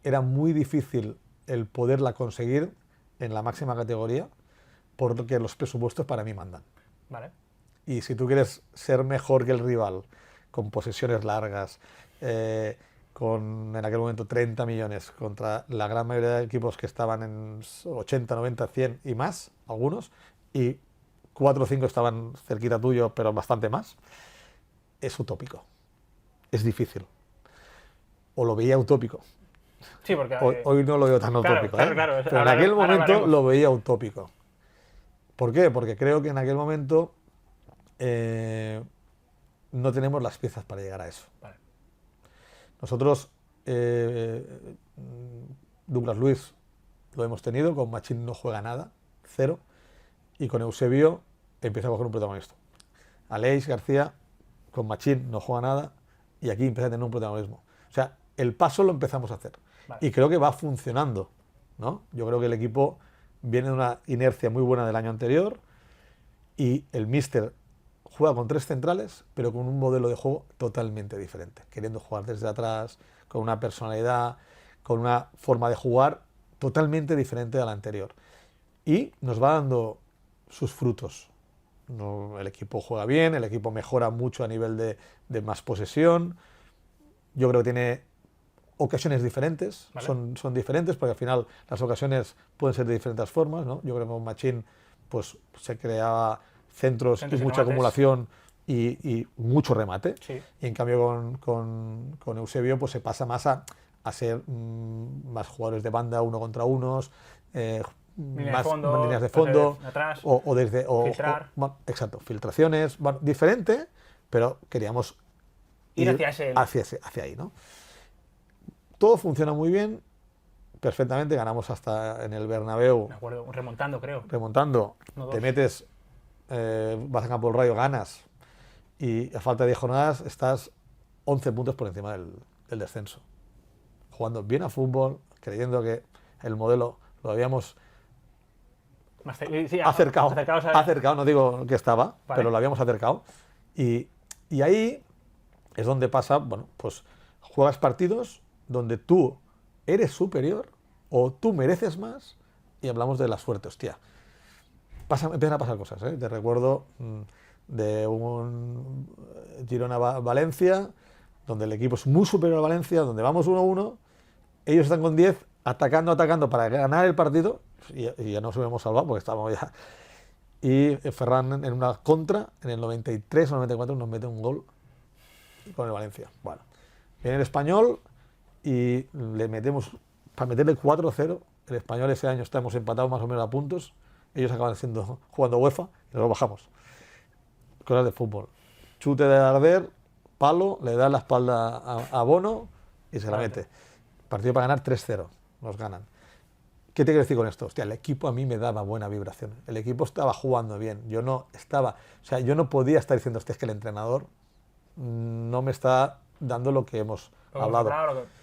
C: era muy difícil el poderla conseguir en la máxima categoría porque los presupuestos para mí mandan.
D: Vale.
C: Y si tú quieres ser mejor que el rival, con posesiones largas, con en aquel momento 30 millones contra la gran mayoría de equipos que estaban en 80, 90, 100 y más, algunos, y 4 o 5 estaban cerquita tuyo, pero bastante más, es utópico. Es difícil. O lo veía utópico.
D: Sí, porque
C: Hoy no lo veo tan utópico,
D: claro,
C: pero en aquel momento lo veía utópico. ¿Por qué? Porque creo que en aquel momento no tenemos las piezas para llegar a eso.
D: Vale.
C: Nosotros, Douglas Luiz lo hemos tenido, con Machín no juega nada, 0, y con Eusebio empieza a coger un protagonista. Aleix García, con Machín no juega nada, y aquí empieza a tener un protagonismo. O sea, el paso lo empezamos a hacer.
D: Vale.
C: Y creo que va funcionando, ¿no? Yo creo que el equipo viene de una inercia muy buena del año anterior y el míster juega con 3 centrales, pero con un modelo de juego totalmente diferente, queriendo jugar desde atrás, con una personalidad, con una forma de jugar totalmente diferente a la anterior. y nos va dando sus frutos. No, el equipo juega bien, el equipo mejora mucho a nivel de más posesión. Yo creo que tiene ocasiones diferentes,
D: Vale.
C: son diferentes porque al final las ocasiones pueden ser de diferentes formas, ¿no? Yo creo que con Machín pues, se creaba centros y
D: Centros y
C: mucha
D: remates.
C: acumulación y mucho remate.
D: Sí.
C: Y en cambio con Eusebio pues se pasa más a ser más jugadores de banda, uno contra unos,
D: Línea
C: más
D: de fondo,
C: líneas de
D: pase
C: fondo,
D: de atrás,
C: o desde...
D: filtrar.
C: bueno, exacto, filtraciones, bueno, diferente, pero queríamos
D: Ir hacia
C: ahí, ¿no? Todo funciona muy bien, perfectamente, ganamos hasta en el Bernabéu,
D: Me acuerdo, remontando, creo.
C: remontando,
D: No,
C: te
D: dos.
C: metes, vas a Campo del Rayo, ganas, y a falta de 10 jornadas estás 11 puntos por encima del descenso. Jugando bien a fútbol, creyendo que el modelo lo habíamos
D: Sí,
C: acercado, no digo que estaba,
D: Vale.
C: pero lo habíamos acercado. Y ahí es donde pasa, bueno, pues juegas partidos donde tú eres superior o tú mereces más y hablamos de la suerte, hostia. Empiezan a pasar cosas, ¿eh? Te recuerdo de un Girona-Valencia, donde el equipo es muy superior a Valencia, donde vamos 1-1, ellos están con 10, atacando para ganar el partido, y ya nos hemos salvado porque estábamos ya. Y Ferran en una contra, en el 93 o 94 nos mete un gol con el Valencia. Bueno, viene el Español y le metemos, para meterle 4-0, el Español ese año estamos empatados más o menos a puntos, ellos acaban jugando UEFA y nos bajamos. Cosas de fútbol. Chute de Darder, palo, le da la espalda a Bono y se la mete. Partido para ganar 3-0, nos ganan. ¿Qué te quiero decir con esto? Hostia, el equipo a mí me daba buena vibración. El equipo estaba jugando bien. Yo no podía estar diciendo, hostia, es que el entrenador no me está dando lo que hemos hablado.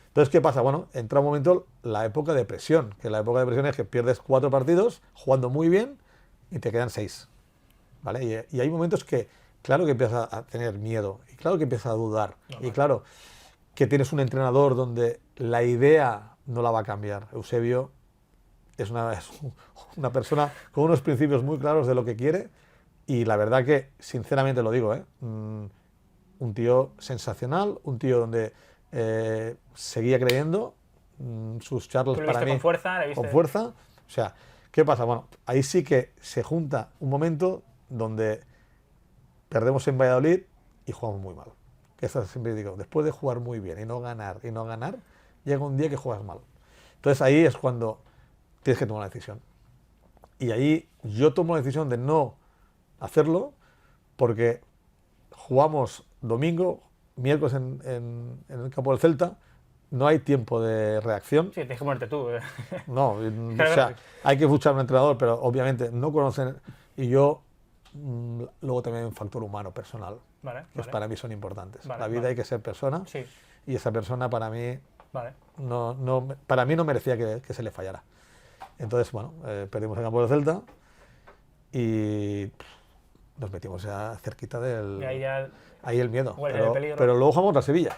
C: Entonces, ¿qué pasa? Bueno, entra un momento la época de presión, que la época de presión es que pierdes 4 partidos jugando muy bien y te quedan 6. ¿Vale? Y hay momentos que, claro que empiezas a tener miedo, y claro que empiezas a dudar, y claro que tienes un entrenador donde la idea no la va a cambiar. Eusebio es una persona con unos principios muy claros de lo que quiere, y la verdad que, sinceramente lo digo, un tío sensacional, un tío donde seguía creyendo, sus charlas para mí
D: con fuerza,
C: con fuerza. O sea, ¿qué pasa? Bueno, ahí sí que se junta un momento donde perdemos en Valladolid y jugamos muy mal. Que eso siempre digo, después de jugar muy bien y no ganar, llega un día que juegas mal. Entonces ahí es cuando tienes que tomar una decisión. Y ahí yo tomo la decisión de no hacerlo porque jugamos domingo, miércoles en el campo del Celta, no hay tiempo de reacción.
D: Sí, tienes que ponerte tú.
C: No, o sea, hay que escuchar a un entrenador, pero obviamente no conocen. Y yo, luego también hay un factor humano, personal, que para mí son importantes. La vida hay que ser persona,
D: sí.
C: Y esa persona para mí,
D: Vale.
C: para mí no merecía que se le fallara. Entonces, bueno, perdimos el campo del Celta y nos metimos ya cerquita del...
D: Y ahí ya...
C: Ahí el miedo.
D: Peligro.
C: Pero luego jugamos a Sevilla.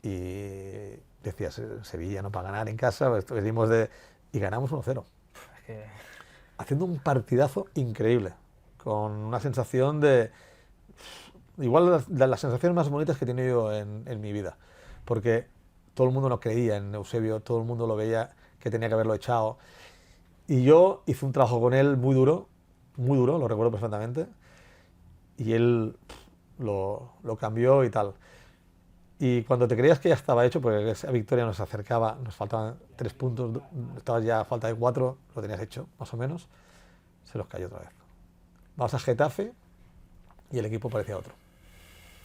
C: Y decías, Sevilla no para ganar en casa, venimos y ganamos 1-0.
D: Es que...
C: Haciendo un partidazo increíble, con una sensación de... Igual de las sensaciones más bonitas que he tenido yo en mi vida. Porque todo el mundo no creía en Eusebio, todo el mundo lo veía que tenía que haberlo echado. Y yo hice un trabajo con él muy duro, lo recuerdo perfectamente. Y él lo cambió y tal. Y cuando te creías que ya estaba hecho, porque esa victoria nos acercaba, nos faltaban 3 puntos, estabas ya a falta de 4, lo tenías hecho, más o menos, se los cayó otra vez. Vamos a Getafe y el equipo parecía otro.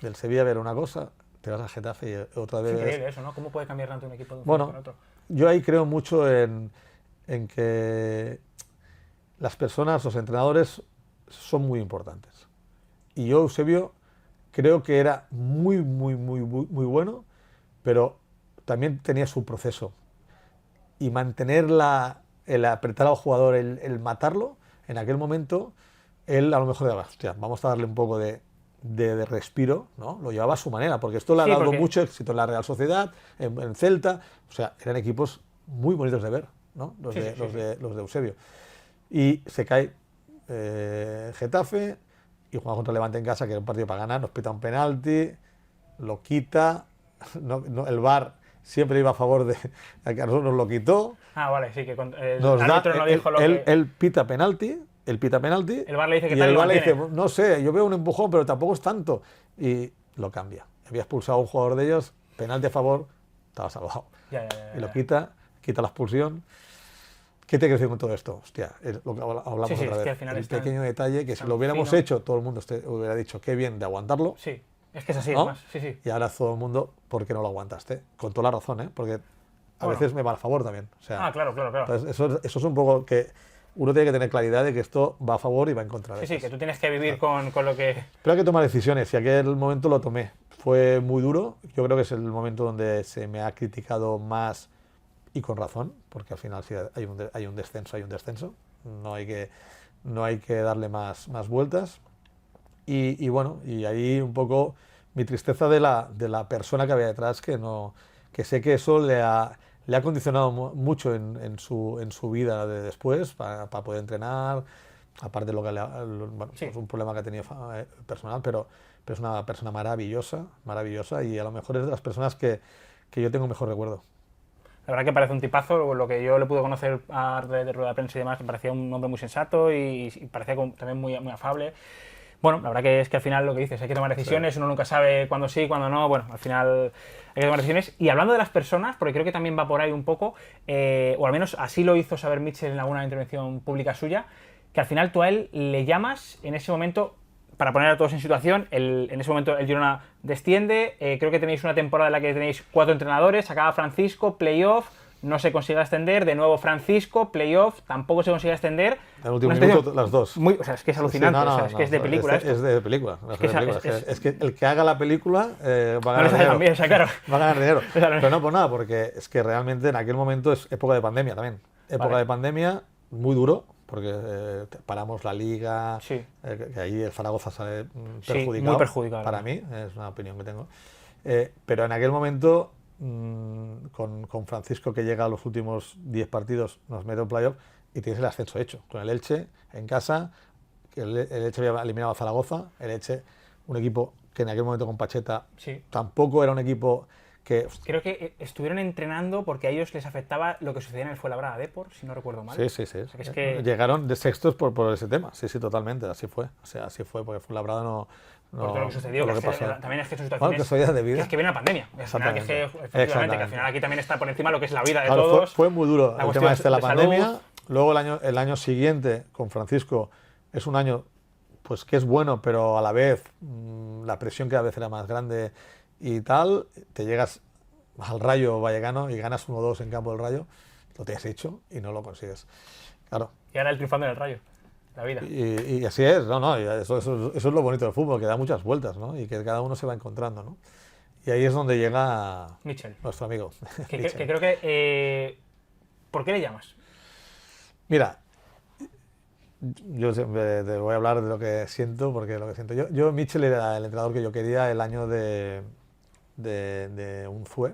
C: Del Sevilla era una cosa, te vas a Getafe y otra vez...
D: Es increíble eso, ¿no? ¿Cómo puede cambiar tanto un equipo de un
C: bueno,
D: con otro?
C: Yo ahí creo mucho en que las personas, los entrenadores, son muy importantes. Y yo, Eusebio, creo que era muy bueno, pero también tenía su proceso. Y mantener el apretar al jugador, el matarlo, en aquel momento, él a lo mejor decía, hostia, vamos a darle un poco de respiro, ¿no? Lo llevaba a su manera, porque esto le ha dado mucho éxito en la Real Sociedad, en Celta, o sea, eran equipos muy bonitos de ver, ¿no? Los de Eusebio. Y se cae Getafe y jugamos contra Levante en casa, que era un partido para ganar, nos pita un penalti, lo quita, el VAR siempre iba a favor de que a nosotros nos lo quitó.
D: Ah, vale, sí, que el
C: Nos da,
D: árbitro no dijo lo que...
C: él pita penalti, el VAR le dice que
D: tal,
C: el VAR le dice,
D: mantiene.
C: no sé, yo veo un empujón, pero tampoco es tanto. Y lo cambia. Había expulsado a un jugador de ellos, penalti a favor, estaba salvado.
D: Ya.
C: Y lo quita la expulsión. ¿Qué te quiero decir con todo esto? Hostia, es lo que hablamos
D: Sí,
C: otra
D: es
C: vez.
D: que al final
C: El
D: es tan-
C: pequeño detalle que si
D: tan
C: lo hubiéramos
D: fino.
C: hecho, todo el mundo hubiera dicho qué bien de aguantarlo.
D: Sí, es que es así,
C: ¿no?
D: además. Sí.
C: Y ahora todo el mundo, ¿por qué no lo aguantaste? Con toda la razón, ¿eh? Porque a
D: Bueno.
C: veces me va a favor también. O sea,
D: Claro.
C: entonces eso es un poco que uno tiene que tener claridad de que esto va a favor y va en contra.
D: Sí, que tú tienes que vivir con lo que...
C: Pero hay que tomar decisiones y aquel momento lo tomé. Fue muy duro. Yo creo que es el momento donde se me ha criticado más y con razón, porque al final si hay un descenso. No hay que darle más vueltas. Y bueno, y ahí un poco mi tristeza de la persona que había detrás, que sé que eso le ha condicionado mucho en su vida de después para poder entrenar, aparte de lo que bueno,
D: Sí.
C: es un problema que ha tenido personal, pero es una persona maravillosa y a lo mejor es de las personas que yo tengo mejor recuerdo.
D: La verdad que parece un tipazo, lo que yo le pude conocer a de rueda de prensa y demás, me parecía un hombre muy sensato y parecía también muy afable. Bueno, la verdad que es que al final lo que dices, hay que tomar decisiones, uno nunca sabe cuándo sí, cuándo no, bueno, al final hay que tomar decisiones. Y hablando de las personas, porque creo que también va por ahí un poco, o al menos así lo hizo saber Mitchell en alguna intervención pública suya, que al final tú a él le llamas en ese momento, para poner a todos en situación, en ese momento el Girona desciende, creo que tenéis una temporada en la que tenéis 4 entrenadores, acaba Francisco, playoff, no se consigue ascender, de nuevo Francisco, playoff, tampoco se consigue extender.
C: En el último minuto, las dos.
D: O sea, es que es alucinante,
C: Sí,
D: o sea, es que es de película esto.
C: Es de película.
D: que
C: Es que el que haga la película va a
D: No le
C: ganar
D: sale
C: dinero.
D: tan bien, o sea, claro.
C: Va a ganar dinero.
D: O sea, no-
C: Pero no por nada, porque es que realmente en aquel momento es época de pandemia también. Época
D: Vale.
C: de pandemia, muy duro, porque paramos la liga,
D: Sí.
C: que ahí el Zaragoza sale
D: Sí,
C: perjudicado.
D: muy perjudicado,
C: Para
D: ¿no?
C: mí, es una opinión que tengo. Pero en aquel momento, con Francisco, que llega a los últimos 10 partidos, nos mete un playoff y tienes el ascenso hecho. Con el Elche en casa, que el Elche había eliminado a Zaragoza, el Elche, un equipo que en aquel momento con Pacheta
D: Sí.
C: tampoco era un equipo que...
D: Creo que estuvieron entrenando porque a ellos les afectaba lo que sucedía en el Fuenlabrada Depor, si no recuerdo mal.
C: Sí.
D: sea, que es que-
C: Llegaron de sextos por ese tema. Sí, totalmente. Así fue. O sea, así fue, porque Fuenlabrada no...
D: Por todo lo que sucedió,
C: por
D: que
C: lo
D: es que
C: pasó.
D: también es que son
C: Bueno,
D: situaciones...
C: casualidad de vida.
D: que es que viene la pandemia. Al final, que es que, efectivamente, que al final aquí también está por encima lo que es la vida de
C: Claro,
D: todos.
C: fue muy duro
D: la
C: el
D: cuestión
C: tema este de la
D: de
C: pandemia.
D: salud.
C: Luego el año siguiente con Francisco es un año pues que es bueno, pero a la vez la presión cada vez era más grande y tal. Te llegas al Rayo Vallecano y ganas 1-2 en campo del Rayo, lo tienes hecho y no lo consigues. Claro.
D: Y ahora el triunfando en el Rayo. La vida.
C: Y así es, y eso es lo bonito del fútbol, que da muchas vueltas, ¿no? Y que cada uno se va encontrando, ¿no? Y ahí es donde llega
D: Mitchell.
C: nuestro amigo.
D: Que
C: Mitchell.
D: creo que... ¿Por qué le llamas?
C: Mira, yo siempre te voy a hablar de lo que siento, porque lo que siento yo Mitchell era el entrenador que yo quería el año de Unzué,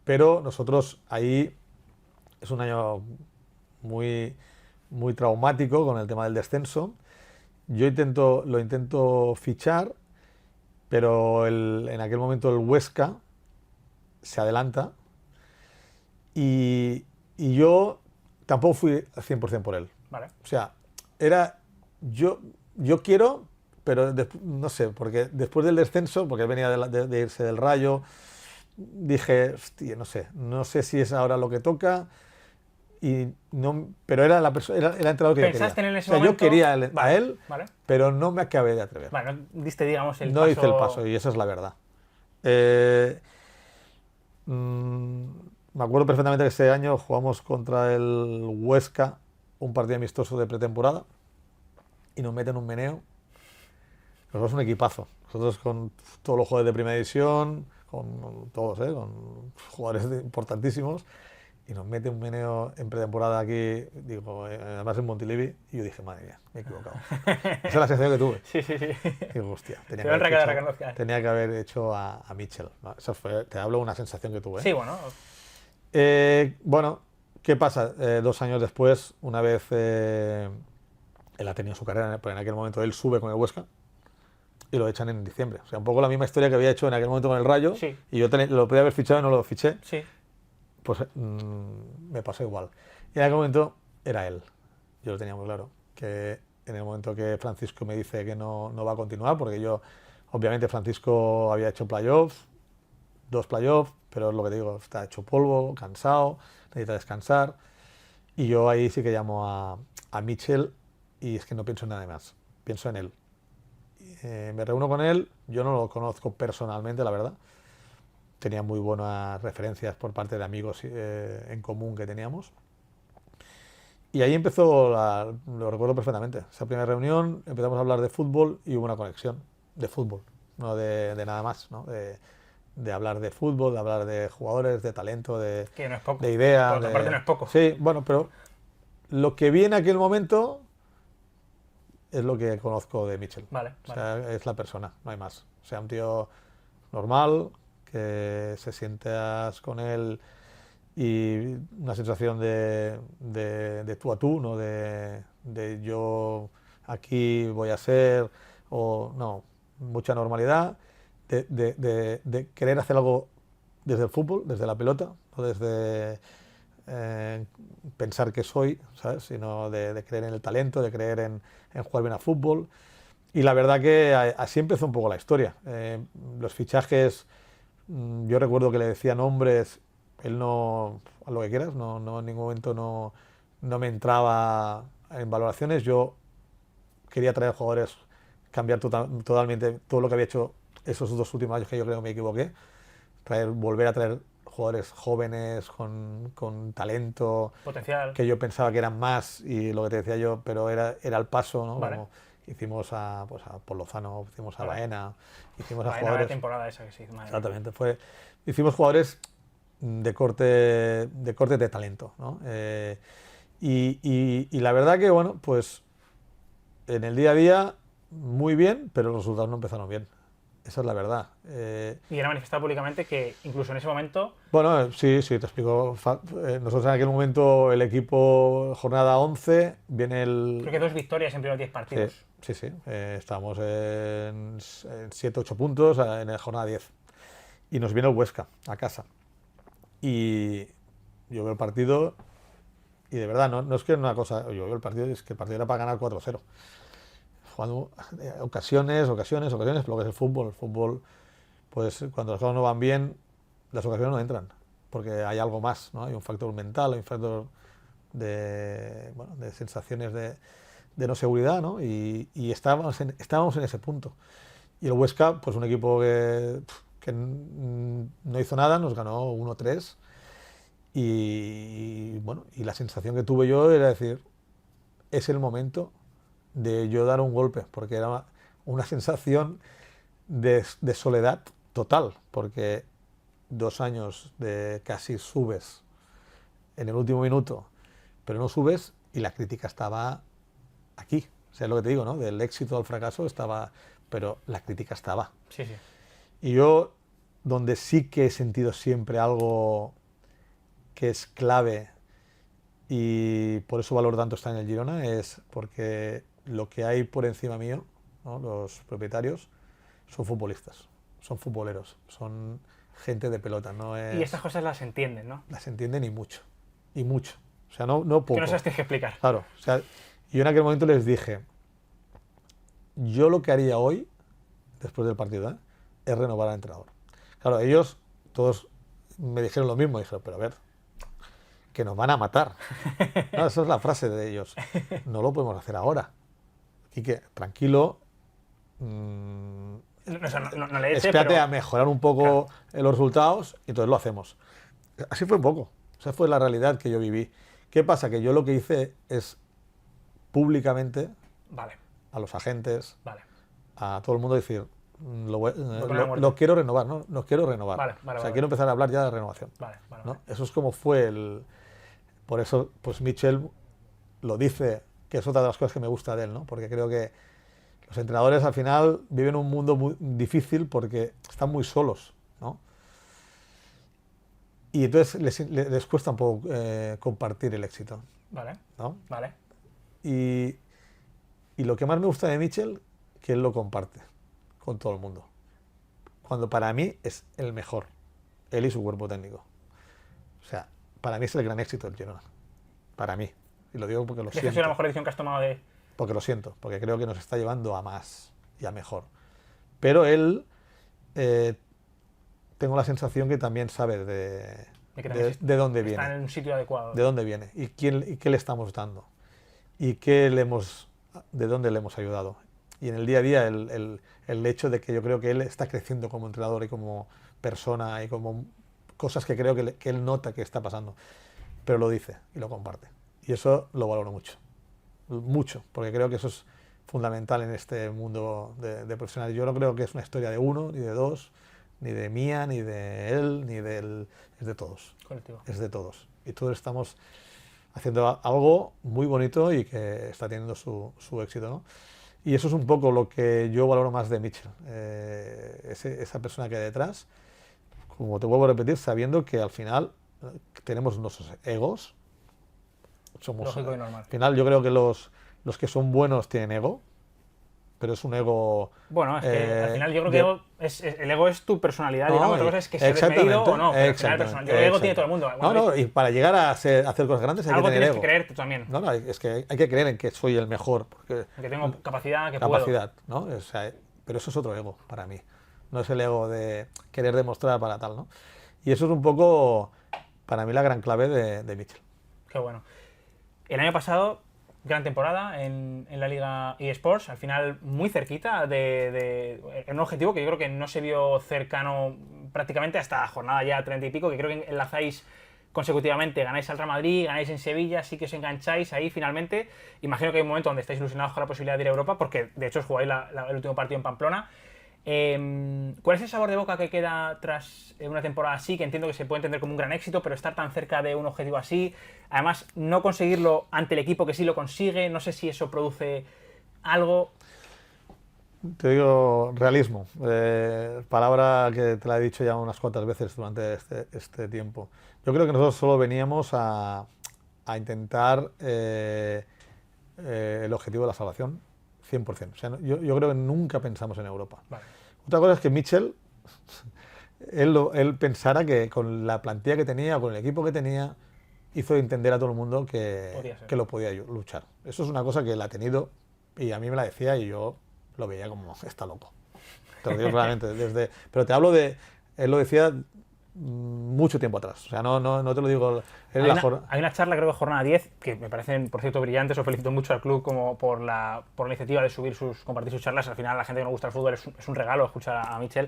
C: pero nosotros ahí es un año muy traumático con el tema del descenso. Yo lo intento fichar, pero en aquel momento el Huesca se adelanta y yo tampoco fui al 100% por él.
D: Vale.
C: O sea, era yo quiero, pero no sé, porque después del descenso, porque él venía de irse del Rayo, dije, hostia, no sé si es ahora lo que toca. Pero era el entrenador que yo quería.
D: ¿Pensaste en él en ese
C: O sea,
D: momento?
C: yo quería a
D: Vale,
C: él,
D: vale.
C: pero no me acabé de atrever.
D: Vale, no diste, digamos, el
C: No
D: paso...
C: hice el paso, y esa es la verdad. Me acuerdo perfectamente que ese año jugamos contra el Huesca, un partido amistoso de pretemporada, y nos meten un meneo. Nosotros un equipazo. Nosotros con todos los jugadores de primera división, con todos, con jugadores importantísimos, y nos mete un meneo en pretemporada aquí, digo, además en Montilivi, y yo dije, madre mía, me he equivocado. Esa es la sensación que tuve.
D: Sí.
C: Digo, hostia,
D: Te van a reconocer.
C: tenía que haber hecho a Mitchell. ¿No? Eso fue, te hablo de una sensación que tuve.
D: Sí, bueno.
C: Bueno, ¿Qué pasa? 2 años después, una vez él ha tenido su carrera, pero en aquel momento él sube con el Huesca y lo echan en diciembre. O sea, un poco la misma historia que había hecho en aquel momento con el Rayo,
D: Sí.
C: y yo lo podía haber fichado y no lo fiché,
D: Sí.
C: pues me pasó igual. Y en aquel momento era él. Yo lo tenía muy claro, que en el momento que Francisco me dice que no va a continuar, porque yo, obviamente Francisco había hecho playoffs, 2 playoffs, pero es lo que te digo, está hecho polvo, cansado, necesita descansar. Y yo ahí sí que llamo a Mitchell y es que no pienso en nada más, pienso en él. Me reúno con él, yo no lo conozco personalmente, la verdad. Tenía muy buenas referencias por parte de amigos en común que teníamos. Y ahí empezó, lo recuerdo perfectamente, esa primera reunión, empezamos a hablar de fútbol y hubo una conexión de fútbol, no de nada más, ¿no? De hablar de fútbol, de hablar de jugadores, de talento,
D: Que no es poco.
C: de ideas.
D: Por otra parte no es poco.
C: Sí, bueno, pero lo que vi en aquel momento es lo que conozco de Mitchell.
D: Vale,
C: O sea, es la persona, no hay más. O sea, un tío normal, que se sientas con él y una sensación de tú a tú, ¿no? De yo aquí voy a ser, o no, mucha normalidad, de querer hacer algo desde el fútbol, desde la pelota, no desde pensar que soy, ¿sabes? Sino de creer en el talento, de creer en jugar bien a fútbol. Y la verdad que así empezó un poco la historia. Los fichajes, yo recuerdo que le decía nombres, él no, a lo que quieras, no en ningún momento no me entraba en valoraciones. Yo quería traer jugadores, cambiar totalmente todo lo que había hecho esos 2 últimos años, que yo creo que me equivoqué. Volver a traer jugadores jóvenes con talento,
D: Potencial.
C: que yo pensaba que eran más, y lo que te decía yo, pero era el paso, ¿no?
D: Vale.
C: Como hicimos a Paul Lozano, hicimos a
D: Vale.
C: Baena, hicimos a
D: La
C: jugadores.
D: temporada esa que se hizo. Madre mía.
C: Exactamente, hicimos jugadores de corte de talento, ¿no? Y la verdad que, bueno, pues en el día a día muy bien, pero los resultados no empezaron bien. Esa es la verdad.
D: Y era manifestado públicamente que incluso en ese momento.
C: Bueno, sí, te explico. Nosotros en aquel momento, el equipo, jornada 11, viene
D: Creo que 2 victorias en primeros 10 partidos.
C: Sí. Estábamos en 7, 8 puntos en la jornada 10. Y nos viene el Huesca a casa. Y yo veo el partido y de verdad, no es que una cosa, yo veo el partido y es que el partido era para ganar 4-0. Jugando ocasiones, pero lo que es el fútbol, pues cuando las cosas no van bien, las ocasiones no entran, porque hay algo más, ¿no? Hay un factor mental, hay un factor de sensaciones de no seguridad, ¿no? Y estábamos en ese punto. Y el Huesca, pues un equipo que no hizo nada, nos ganó 1-3. Y la sensación que tuve yo era decir, es el momento de yo dar un golpe, porque era una sensación de soledad total, porque 2 años de casi subes en el último minuto, pero no subes y la crítica estaba aquí. O sea, es lo que te digo, ¿no? Del éxito al fracaso estaba, pero la crítica estaba.
D: Sí.
C: Y yo, donde sí que he sentido siempre algo que es clave y por eso valoro tanto estar en el Girona, es porque lo que hay por encima mío, ¿no? Los propietarios, son futbolistas, son futboleros, son gente de pelota. No es,
D: Y estas cosas las entienden, ¿no?
C: las entienden y mucho. O sea, no poco.
D: Que no se las tienes que explicar.
C: Claro, o sea, yo en aquel momento les dije, yo lo que haría hoy, después del partido, es renovar al entrenador. Claro, ellos todos me dijeron lo mismo, dijeron, pero a ver, que nos van a matar. No, esa es la frase de ellos. No lo podemos hacer ahora. Quique, tranquilo.
D: No le eche,
C: Espérate
D: pero...
C: a mejorar un poco los resultados y entonces lo hacemos. Así fue un poco. Esa fue la realidad que yo viví. ¿Qué pasa? Que yo lo que hice es públicamente
D: Vale.
C: a los agentes,
D: Vale.
C: a todo el mundo decir,
D: muerte.
C: lo quiero renovar, ¿no? Lo quiero renovar.
D: Vale,
C: o sea, quiero empezar a hablar ya de renovación.
D: Vale.
C: ¿no? Eso es como fue el... Por eso, pues Mitchell lo dice, que es otra de las cosas que me gusta de él, ¿no? Porque creo que los entrenadores al final viven un mundo muy difícil porque están muy solos, ¿no? y entonces les cuesta un poco compartir el éxito,
D: Vale,
C: ¿no?
D: vale.
C: Y lo que más me gusta de Mitchell, que él lo comparte con todo el mundo. Cuando para mí es el mejor, él y su cuerpo técnico. O sea, para mí es el gran éxito del Girona. Para mí. Y lo digo porque lo
D: ¿Crees que ha
C: siento.
D: sido la mejor decisión que has tomado de...?
C: Porque lo siento, porque creo que nos está llevando a más y a mejor. Pero él, tengo la sensación que también sabe de dónde viene.
D: Está en un sitio adecuado.
C: De dónde viene y qué le estamos dando y de dónde le hemos ayudado. Y en el día a día el hecho de que yo creo que él está creciendo como entrenador y como persona y como cosas que creo que él nota que está pasando, pero lo dice y lo comparte. Y eso lo valoro mucho, porque creo que eso es fundamental en este mundo de profesionales. Yo no creo que es una historia de uno, ni de dos, ni de mía, ni de él, ni de él, es de todos.
D: Colectivo.
C: Es de todos. Y todos estamos haciendo algo muy bonito y que está teniendo su éxito, ¿no? Y eso es un poco lo que yo valoro más de Mitchell, esa persona que hay detrás, como te vuelvo a repetir, sabiendo que al final tenemos nuestros egos.
D: Lógico y normal.
C: Al final yo creo que los que son buenos tienen ego, pero es un ego...
D: Bueno, es que al final yo creo que el ego es tu personalidad, digamos, otra cosa es que sea desmedido o no, pero al final yo creo que el ego tiene todo el mundo.
C: No, y para llegar a hacer cosas grandes hay que tener ego.
D: Algo tienes que creer tú también.
C: No, es que hay que creer en que soy el mejor. Porque
D: que tengo capacidad, que
C: capacidad, ¿no? O sea, pero eso es otro ego para mí. No es el ego de querer demostrar para tal, ¿no? Y eso es un poco, para mí, la gran clave de Mitchell.
D: Qué bueno. El año pasado, gran temporada en la Liga eSports, al final muy cerquita de un objetivo que yo creo que no se vio cercano prácticamente hasta la jornada ya 30 y pico, que creo que enlazáis consecutivamente, ganáis al Real Madrid, ganáis en Sevilla, sí que os engancháis ahí finalmente. Imagino que hay un momento donde estáis ilusionados con la posibilidad de ir a Europa, porque de hecho os jugáis el último partido en Pamplona. ¿Cuál es el sabor de boca que queda tras una temporada así, que entiendo que se puede entender como un gran éxito, pero estar tan cerca de un objetivo así, además no conseguirlo ante el equipo que sí lo consigue, no sé si eso produce algo?
C: Te digo realismo, palabra que te la he dicho ya unas cuantas veces durante este tiempo. Yo creo que nosotros solo veníamos a intentar el objetivo de la salvación 100%. O sea, yo creo que nunca pensamos en Europa.
D: Vale.
C: Otra cosa es que Mitchell, él pensara que con la plantilla que tenía, con el equipo que tenía, hizo entender a todo el mundo que lo podía luchar. Eso es una cosa que él ha tenido y a mí me la decía y yo lo veía como, está loco. Te lo digo claramente. Pero te hablo de, él lo decía mucho tiempo atrás. O sea, no te lo digo.
D: Hay una charla, creo que jornada 10, que me parecen, por cierto, brillantes. Os felicito mucho al club como por la iniciativa de compartir sus charlas. Al final, a la gente que no gusta el fútbol es un regalo escuchar a Mitchell.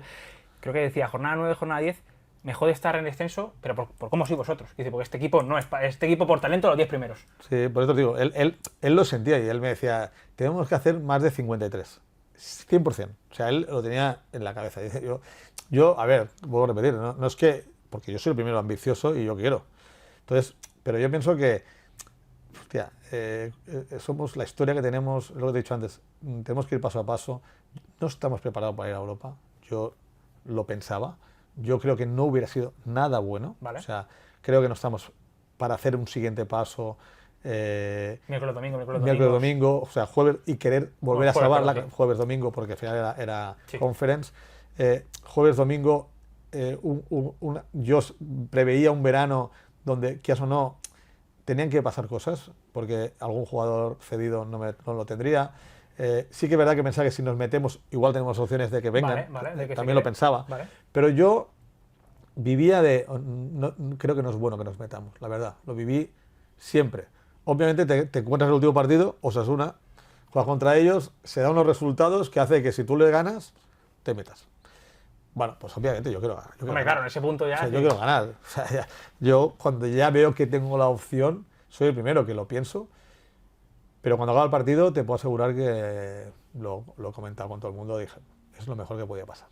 D: Creo que decía, jornada 9, jornada 10, mejor de estar en descenso, pero por cómo sois vosotros. Dice, porque este equipo no es este equipo por talento los 10 primeros.
C: Sí, por eso te digo, él lo sentía y él me decía, tenemos que hacer más de 53. 100%. O sea, él lo tenía en la cabeza. Dice, yo, a ver, vuelvo a repetir, no es que, porque yo soy el primero ambicioso y yo quiero. Entonces, pero yo pienso que, hostia, somos la historia que tenemos, lo que te he dicho antes, tenemos que ir paso a paso. No estamos preparados para ir a Europa. Yo lo pensaba. Yo creo que no hubiera sido nada bueno.
D: Vale.
C: O sea, creo que no estamos para hacer un siguiente paso.
D: Miércoles,
C: domingo, o sea, jueves y querer volver a salvarla,
D: sí.
C: Jueves, domingo, porque al final era
D: sí.
C: Conference. Jueves, domingo, yo preveía un verano donde, quieras o no, tenían que pasar cosas, porque algún jugador cedido no lo tendría. Sí que es verdad que pensaba que si nos metemos, igual tenemos opciones de que vengan.
D: Vale,
C: también lo pensaba.
D: Vale.
C: Pero yo vivía creo que no es bueno que nos metamos, la verdad. Lo viví siempre. Obviamente te encuentras el último partido, Osasuna, juegas contra ellos, se dan unos resultados que hace que si tú le ganas, te metas. Bueno, pues obviamente yo quiero ganar.
D: Hombre, claro, en ese punto ya...
C: O sea, yo quiero ganar. O sea, yo cuando ya veo que tengo la opción, soy el primero que lo pienso, pero cuando acaba el partido te puedo asegurar que lo he comentado con todo el mundo, dije, es lo mejor que podía pasar.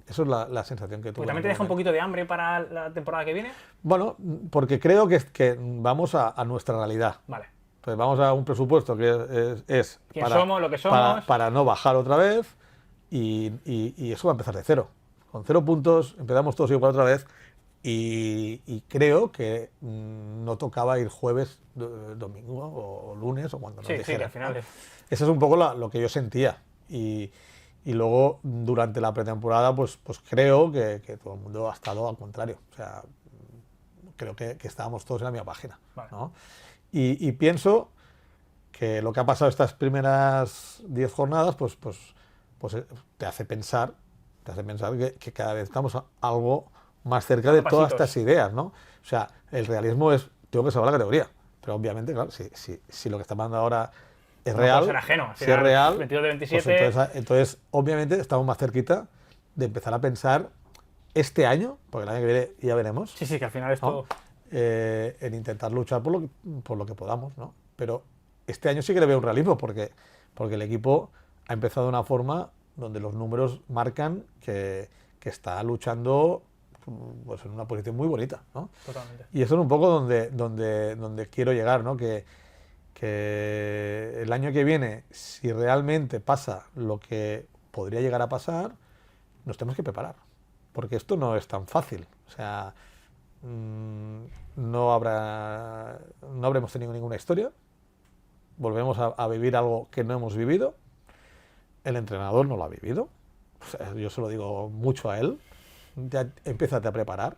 C: Eso es la sensación que tuve.
D: ¿Pues también te deja un poquito de hambre para la temporada que viene?
C: Bueno, porque creo que vamos a nuestra realidad.
D: Vale.
C: Entonces vamos a un presupuesto que es
D: ¿Quién somos, lo que somos?
C: Para no bajar otra vez y eso va a empezar de cero. Con 0 puntos empezamos todos igual otra vez y creo que no tocaba ir jueves, domingo o lunes o cuando nos
D: Sí,
C: dijeran,
D: al final
C: ¿no?
D: es...
C: Eso es un poco lo que yo sentía. Y luego, durante la pretemporada, pues creo que todo el mundo ha estado al contrario. O sea, creo que estábamos todos en la misma página,
D: Vale.
C: ¿no? Y pienso que lo que ha pasado estas primeras 10 jornadas, pues te hace pensar que cada vez estamos algo más cerca de todas
D: Pasitos.
C: estas ideas, ¿no? O sea, el realismo es, tengo que salvar la categoría. Pero obviamente, claro, si lo que está pasando ahora es
D: No
C: real,
D: puede ser ajeno. Al
C: si
D: final,
C: es real,
D: 22 de
C: pues
D: 27...
C: entonces, obviamente, estamos más cerquita de empezar a pensar este año, porque el año que viene ya veremos,
D: Sí, que al final es
C: ¿no?
D: todo...
C: En intentar luchar por lo que podamos, ¿no? Pero este año sí que le veo un realismo, porque el equipo ha empezado de una forma donde los números marcan que está luchando, pues, en una posición muy bonita, ¿no?
D: Totalmente.
C: Y eso es un poco donde quiero llegar, ¿no? Que el año que viene, si realmente pasa lo que podría llegar a pasar, nos tenemos que preparar. Porque esto no es tan fácil. O sea, no habremos tenido ninguna historia. Volvemos a vivir algo que no hemos vivido. El entrenador no lo ha vivido. O sea, yo se lo digo mucho a él. Ya empiézate a preparar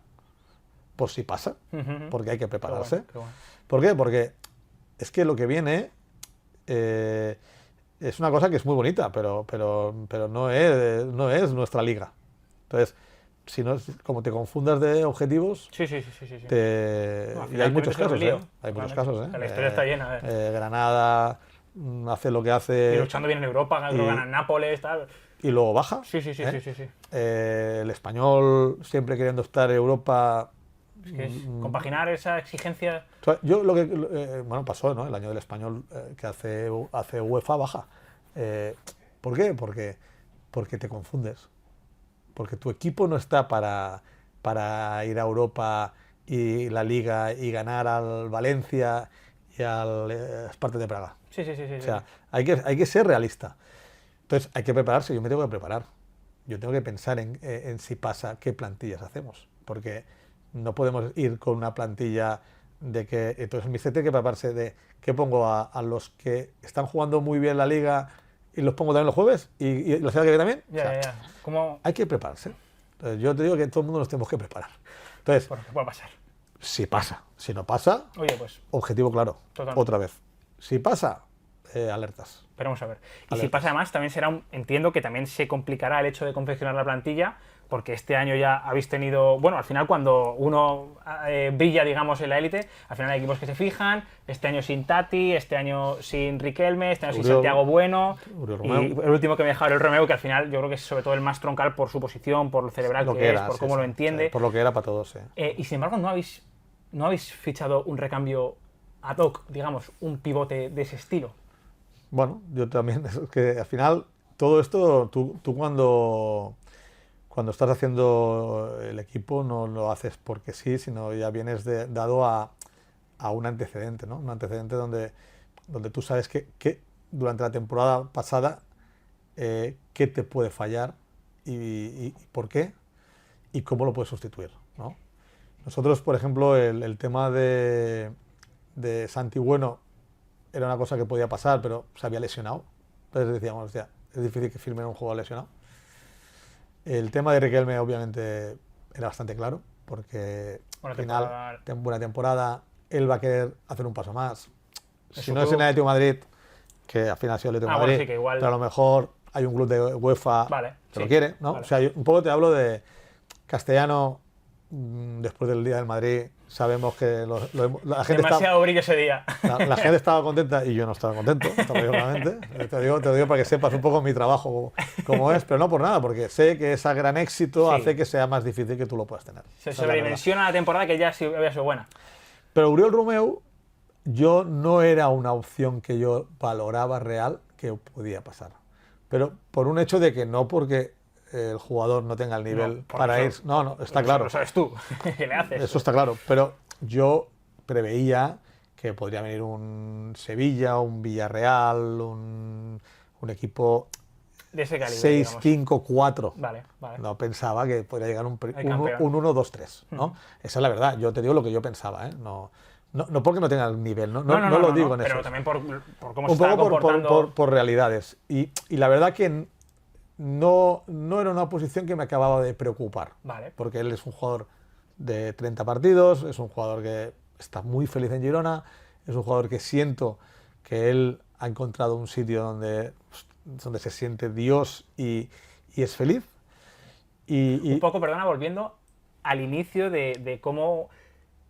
C: por si pasa, porque hay que prepararse.
D: Qué bueno.
C: ¿Por qué? Porque es que lo que viene es una cosa que es muy bonita, pero no es nuestra liga. Entonces, si no, como te confundas de objetivos,
D: Sí.
C: y
D: No, al final
C: hay
D: te
C: muchos
D: metes en
C: casos,
D: un lío.
C: hay muchos
D: Claramente.
C: casos.
D: La historia está llena.
C: Granada hace lo que hace
D: Y luchando bien en Europa, creo que ganan Nápoles, tal.
C: y luego baja.
D: Sí.
C: El Español siempre queriendo estar en Europa.
D: Es que es compaginar esa exigencia...
C: O sea, yo lo que bueno, pasó, ¿no? El año del Español que hace UEFA baja. ¿Por qué? Porque te confundes. Porque tu equipo no está para ir a Europa y la Liga y ganar al Valencia y al Spartak de Praga.
D: Sí.
C: O sea, hay que ser realista. Entonces, hay que prepararse. Yo me tengo que preparar. Yo tengo que pensar en si pasa, qué plantillas hacemos. Porque no podemos ir con una plantilla de que... Entonces, mi tiene que prepararse de qué pongo a los que están jugando muy bien la Liga y los pongo también los jueves y la semana que viene también.
D: Ya. ¿Cómo...?
C: Hay que prepararse. Entonces, yo te digo que todo el mundo nos tenemos que preparar. Entonces,
D: Porque puede pasar.
C: si pasa. Si no pasa,
D: Oye, pues,
C: objetivo claro.
D: Totalmente.
C: Otra vez. Si pasa, alertas.
D: esperemos a ver. Y si
C: Alertas.
D: pasa además, también será entiendo que también se complicará el hecho de confeccionar la plantilla, porque este año ya habéis tenido... Bueno, al final cuando uno brilla, digamos, en la élite, al final hay equipos que se fijan. Este año sin Tati, este año sin Riquelme, este año sin
C: Uriol-
D: Santiago Bueno.
C: Uriol
D: Y
C: Romeu.
D: el último que me dejaba era el Romeu, que al final yo creo que es sobre todo el más troncal por su posición, por lo cerebral
C: Lo
D: que
C: que
D: es,
C: era,
D: por
C: sí,
D: cómo
C: sí.
D: lo entiende.
C: Sí, por lo que era para todos, sí.
D: Y sin embargo, no habéis fichado un recambio ad hoc, digamos, un pivote de ese estilo.
C: Bueno, yo también, es que al final todo esto, tú cuando estás haciendo el equipo no lo haces porque sí, sino ya vienes dado a un antecedente, ¿no? Un antecedente donde tú sabes que durante la temporada pasada qué te puede fallar y por qué y cómo lo puedes sustituir, ¿no? Nosotros, por ejemplo, el tema de Santi Bueno era una cosa que podía pasar, pero se había lesionado. Entonces decíamos, hostia, es difícil que firmen un jugador lesionado. El tema de Riquelme, obviamente, era bastante claro, porque al final, buena temporada, él va a querer hacer un paso más. Si no es en el Atlético de Madrid, que al final ha sido el Atlético de Madrid,
D: Bueno, sí, que igual...
C: pero a lo mejor hay un club de UEFA que lo quiere, ¿no?
D: Vale.
C: O sea, yo un poco te hablo de Castellano, después del día del Madrid, sabemos que la gente
D: Demasiado brillo ese día.
C: la gente estaba contenta y yo no estaba contento, obviamente. Te lo digo para que sepas un poco mi trabajo cómo es, pero no por nada, porque sé que ese gran éxito
D: Sí.
C: hace que sea más difícil que tú lo puedas tener.
D: Se
C: Esa es la verdad.
D: sobredimensiona la temporada que ya sí había sido buena.
C: Pero Uriol Romeu, yo no era una opción que yo valoraba real que podía pasar. Pero por un hecho de que no porque el jugador no tenga el nivel
D: No, por
C: para ir...
D: eso.
C: No, está claro.
D: Lo sabes tú. ¿Qué le haces?
C: Eso está claro, pero yo preveía que podría venir un Sevilla, un Villarreal, un equipo
D: De ese calibre,
C: 6-5-4.
D: Vale.
C: No pensaba que podría llegar un
D: campeón.
C: 1-2-3, ¿no? Esa es la verdad, yo te digo lo que yo pensaba, ¿eh? No porque no tenga el nivel, no lo digo en eso.
D: Pero también por cómo
C: un
D: se está
C: poco
D: comportando.
C: por realidades. Y la verdad que no era una posición que me acababa de preocupar.
D: Vale.
C: Porque él es un jugador de 30 partidos, es un jugador que está muy feliz en Girona, es un jugador que siento que él ha encontrado un sitio donde se siente Dios y es feliz.
D: Un poco, perdona, volviendo al inicio de cómo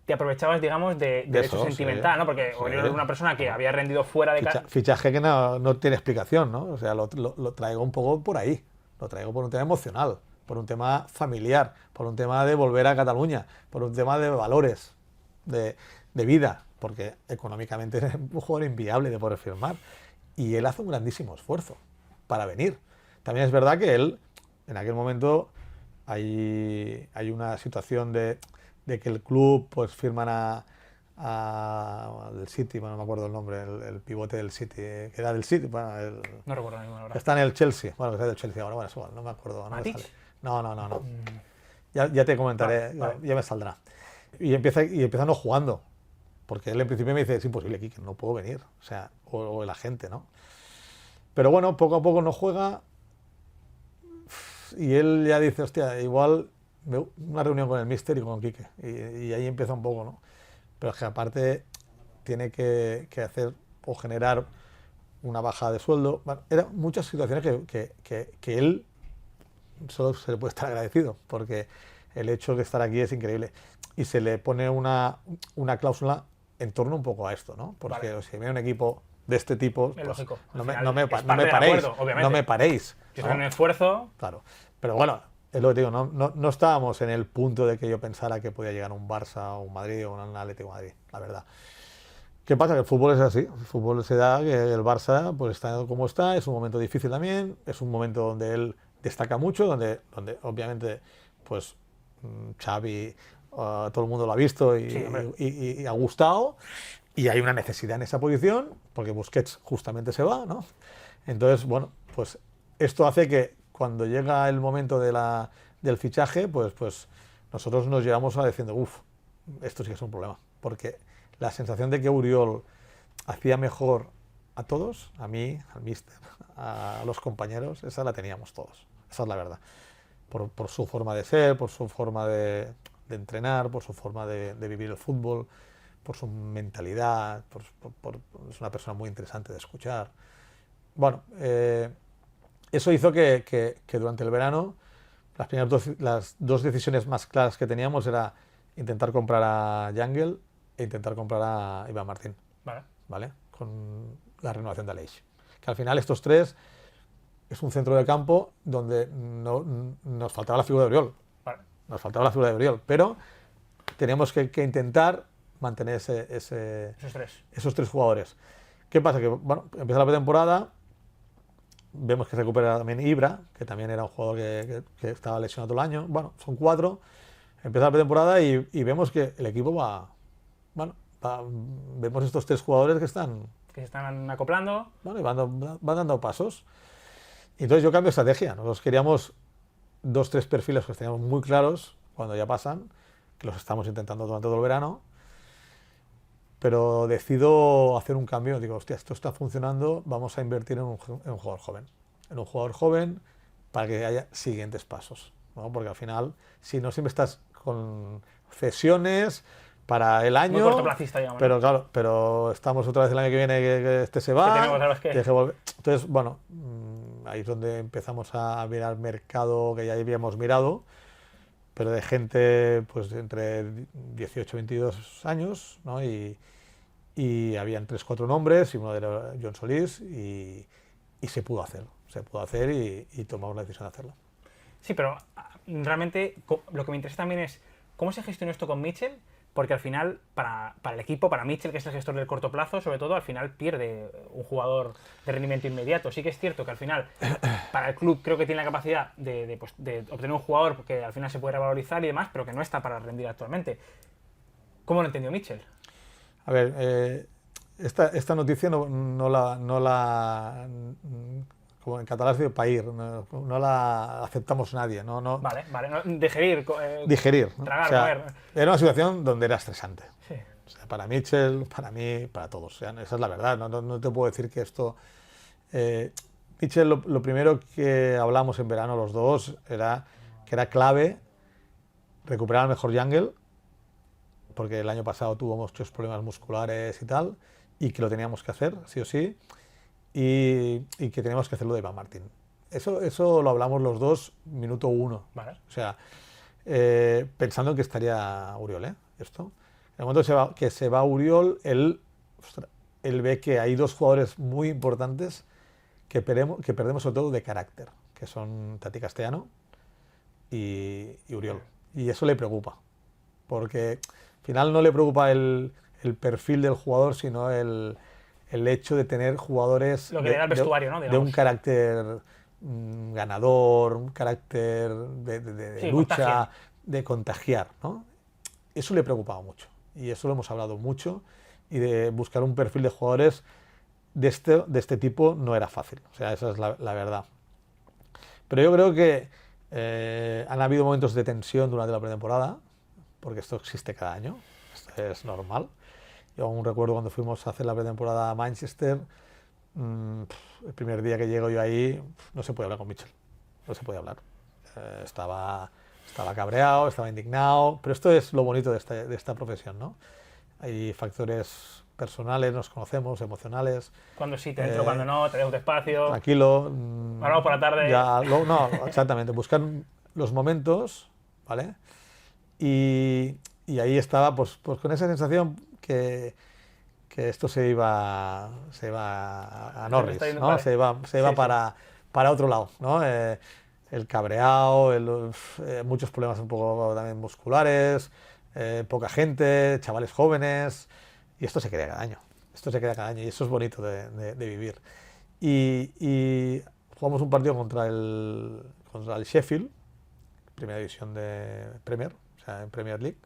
D: te aprovechabas, digamos, del hecho sentimental, ¿no? Porque eres una persona que había rendido fuera de casa.
C: Fichaje que no tiene explicación, ¿no? O sea, lo traigo un poco por ahí. Lo traigo por un tema emocional, por un tema familiar, por un tema de volver a Cataluña, por un tema de valores, de vida, porque económicamente es un jugador inviable de poder firmar. Y él hace un grandísimo esfuerzo para venir. También es verdad que él, en aquel momento, hay una situación de que el club pues firman al City, bueno, no me acuerdo el nombre, el pivote del City, que era del City, bueno,
D: no recuerdo ninguna hora.
C: Está en el Chelsea, bueno, que está del Chelsea ahora, bueno, eso, no me acuerdo.
D: ¿Matic?
C: No. Ya te comentaré, vale. Ya me saldrá. Y empieza no jugando, porque él en principio me dice, es imposible, Quique, no puedo venir, o sea, o la gente, ¿no? Pero bueno, poco a poco no juega y él ya dice, hostia, igual una reunión con el míster y con Quique, y ahí empieza un poco, ¿no? Pero es que aparte tiene que hacer o generar una bajada de sueldo. Bueno, eran muchas situaciones que él solo se le puede estar agradecido, porque el hecho de estar aquí es increíble. Y se le pone una cláusula en torno un poco a esto, ¿no? Porque vale, si viene un equipo de este tipo, pues,
D: lógico.
C: no me paréis.
D: Yo tengo un esfuerzo.
C: Claro. Pero bueno, es lo que te digo, no estábamos en el punto de que yo pensara que podía llegar un Barça o un Madrid o un Atlético de Madrid, la verdad. ¿Qué pasa? Que el fútbol es así. El fútbol se da que el Barça pues está como está, es un momento difícil también, es un momento donde él destaca mucho, donde obviamente pues Xavi, todo el mundo lo ha visto y ha gustado, y hay una necesidad en esa posición, porque Busquets justamente se va, ¿no? Entonces, bueno, pues esto hace que cuando llega el momento del fichaje, pues nosotros nos llevamos a diciendo, esto sí que es un problema, porque la sensación de que Oriol hacía mejor a todos, a mí, al míster, a los compañeros, esa la teníamos todos, esa es la verdad, por su forma de ser, por su forma de entrenar, por su forma de vivir el fútbol, por su mentalidad, es una persona muy interesante de escuchar. Bueno, eso hizo que durante el verano las dos decisiones más claras que teníamos era intentar comprar a Yangel e intentar comprar a Iván Martín. ¿Vale? Con la renovación de Aleix. Que al final estos tres es un centro de campo donde nos faltaba la figura de Oriol.
D: Vale.
C: Nos faltaba la figura de Oriol, pero teníamos que intentar mantener esos tres jugadores. ¿Qué pasa? Que bueno, empieza la pretemporada, vemos que recupera también Ibra, que también era un jugador que estaba lesionado todo el año. Bueno, son 4. Empieza la pretemporada y vemos que el equipo vemos estos 3 jugadores que
D: se están acoplando.
C: Bueno, y van dando pasos. Y entonces yo cambio estrategia. Nosotros queríamos 2-3 perfiles que teníamos muy claros cuando ya pasan, que los estamos intentando durante todo el verano. Pero decido hacer un cambio. Digo, hostia, esto está funcionando, vamos a invertir en un jugador joven. En un jugador joven para que haya siguientes pasos, ¿no? Porque al final, si no siempre estás con cesiones para el año.
D: Muy cortoplacista, digamos.
C: Pero claro, pero estamos otra vez el año que viene que este se va. Entonces, bueno, ahí es donde empezamos a mirar mercado que ya habíamos mirado, pero de gente pues entre 18 y 22 años, ¿no? Y habían 3-4 nombres, y uno era John Solís, y se pudo hacer. Se pudo hacer y tomamos la decisión de hacerlo.
D: Sí, pero realmente lo que me interesa también es cómo se gestionó esto con Mitchell, porque al final, para el equipo, para Mitchell, que es el gestor del corto plazo, sobre todo, al final pierde un jugador de rendimiento inmediato. Sí que es cierto que al final, para el club, creo que tiene la capacidad de obtener un jugador que al final se puede revalorizar y demás, pero que no está para rendir actualmente. ¿Cómo lo entendió Mitchell?
C: A ver, esta noticia no la como en catalán se dice pair, no la aceptamos nadie. No,
D: Vale, no, digerir.
C: digerir. ¿no?
D: Tragar,
C: O sea,
D: comer.
C: era una situación donde era estresante.
D: Sí.
C: O sea, para Mitchell, para mí, para todos. O sea, esa es la verdad. No te puedo decir que esto... Mitchell, lo primero que hablamos en verano los dos era que era clave recuperar al mejor jungle, porque el año pasado tuvo muchos problemas musculares y tal, y que lo teníamos que hacer, sí o sí, y que teníamos que hacerlo de Iván Martín. Eso lo hablamos los dos minuto 1.
D: Vale.
C: O sea, pensando en que estaría Uriol, esto. En el momento que se va Uriol, él ve que hay dos jugadores muy importantes que perdemos sobre todo de carácter, que son Tati Castellano y Uriol. Y eso le preocupa, porque al final no le preocupa el perfil del jugador, sino el hecho de tener jugadores
D: Lo que le da el vestuario, ¿no?
C: de un carácter ganador, un carácter de
D: Sí,
C: lucha,
D: contagian.
C: de contagiar, ¿no? Eso le preocupaba mucho, y eso lo hemos hablado mucho, y de buscar un perfil de jugadores de este tipo no era fácil, o sea, esa es la verdad. Pero yo creo que han habido momentos de tensión durante la pretemporada, porque esto existe cada año, esto es normal. Yo aún recuerdo cuando fuimos a hacer la pretemporada a Manchester, el primer día que llego yo ahí, no se puede hablar con Mitchell, no se puede hablar. Estaba cabreado, estaba indignado, pero esto es lo bonito de esta profesión, ¿no? Hay factores personales, nos conocemos, emocionales.
D: Cuando sí te entro, cuando no, te dejo tu espacio.
C: Tranquilo.
D: Hablamos por la tarde.
C: No, exactamente. Buscar los momentos, ¿vale? Y ahí estaba, pues con esa sensación que esto se iba a Norris, ¿no?
D: Vale.
C: Se iba
D: Sí.
C: para otro lado, ¿no? El cabreado, muchos problemas un poco también musculares, poca gente, chavales jóvenes, y esto se crea cada año. Esto se crea cada año y eso es bonito de vivir. Y jugamos un partido contra el Sheffield, primera división de Premier, o sea, en Premier League,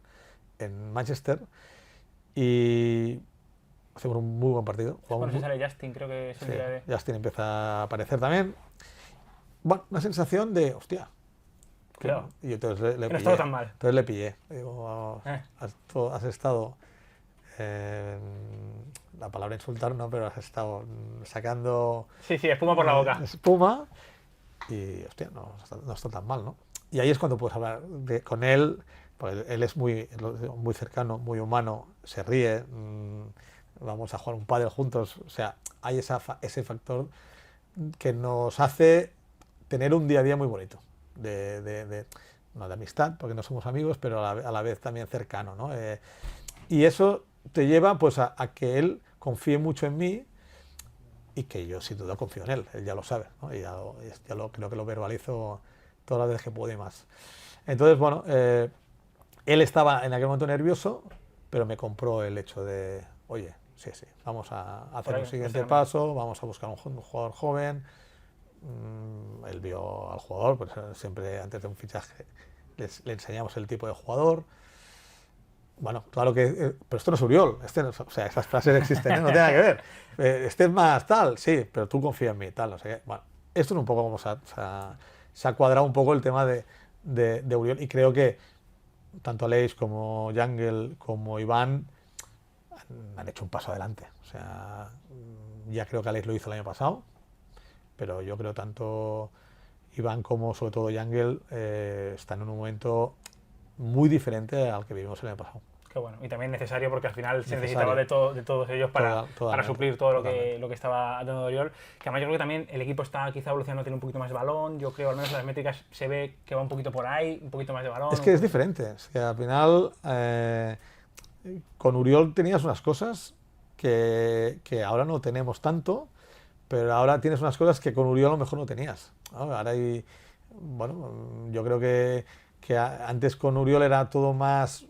C: en Manchester, y hacemos un muy buen partido.
D: Bueno, si sale Justin, creo que es el día de...
C: Justin empieza a aparecer también. Bueno, una sensación de, hostia.
D: Cuidado.
C: Y entonces le
D: no
C: pillé.
D: estaba tan mal.
C: Entonces le pillé. Digo, has estado, la palabra insultar no, pero has estado sacando...
D: Sí, espuma por la boca.
C: Espuma. Y, hostia, no está tan mal, ¿no? Y ahí es cuando puedes hablar con él, porque él es muy cercano, muy humano, se ríe, vamos a jugar un pádel juntos, o sea, hay ese factor que nos hace tener un día a día muy bonito, no de amistad, porque no somos amigos, pero a la vez también cercano, ¿no? Y eso te lleva pues a que él confíe mucho en mí y que yo sin duda confío en él ya lo sabe, ¿no? Y creo que lo verbalizo todas las veces que puedo y más. Entonces, bueno, él estaba en aquel momento nervioso, pero me compró el hecho de, oye, sí, vamos a hacer un siguiente paso, vamos a buscar un jugador joven. Él vio al jugador, pues siempre antes de un fichaje le enseñamos el tipo de jugador. Bueno, claro que... pero esto no es Uriol, o sea, esas frases existen, no tiene nada que ver. Este es más tal, sí, pero tú confía en mí, tal, no sé qué. Bueno, esto es un poco como se ha cuadrado un poco el tema de Uriol, y creo que tanto Aleix como Jungle como Iván han hecho un paso adelante. O sea, ya creo que Aleix lo hizo el año pasado, pero yo creo tanto Iván como sobre todo Jungle están en un momento muy diferente al que vivimos el año pasado.
D: Qué bueno, y también necesario porque al final se necesitaba de todos ellos para suplir todo lo que estaba dando Oriol. Que además yo creo que también el equipo está quizá evolucionando, tiene un poquito más de balón, yo creo al menos en las métricas se ve que va un poquito por ahí, un poquito más de balón.
C: Es que es diferente, es que al final con Uriol tenías unas cosas que ahora no tenemos tanto, pero ahora tienes unas cosas que con Uriol a lo mejor no tenías, ¿no? Ahora hay, bueno, yo creo que antes con Uriol era todo más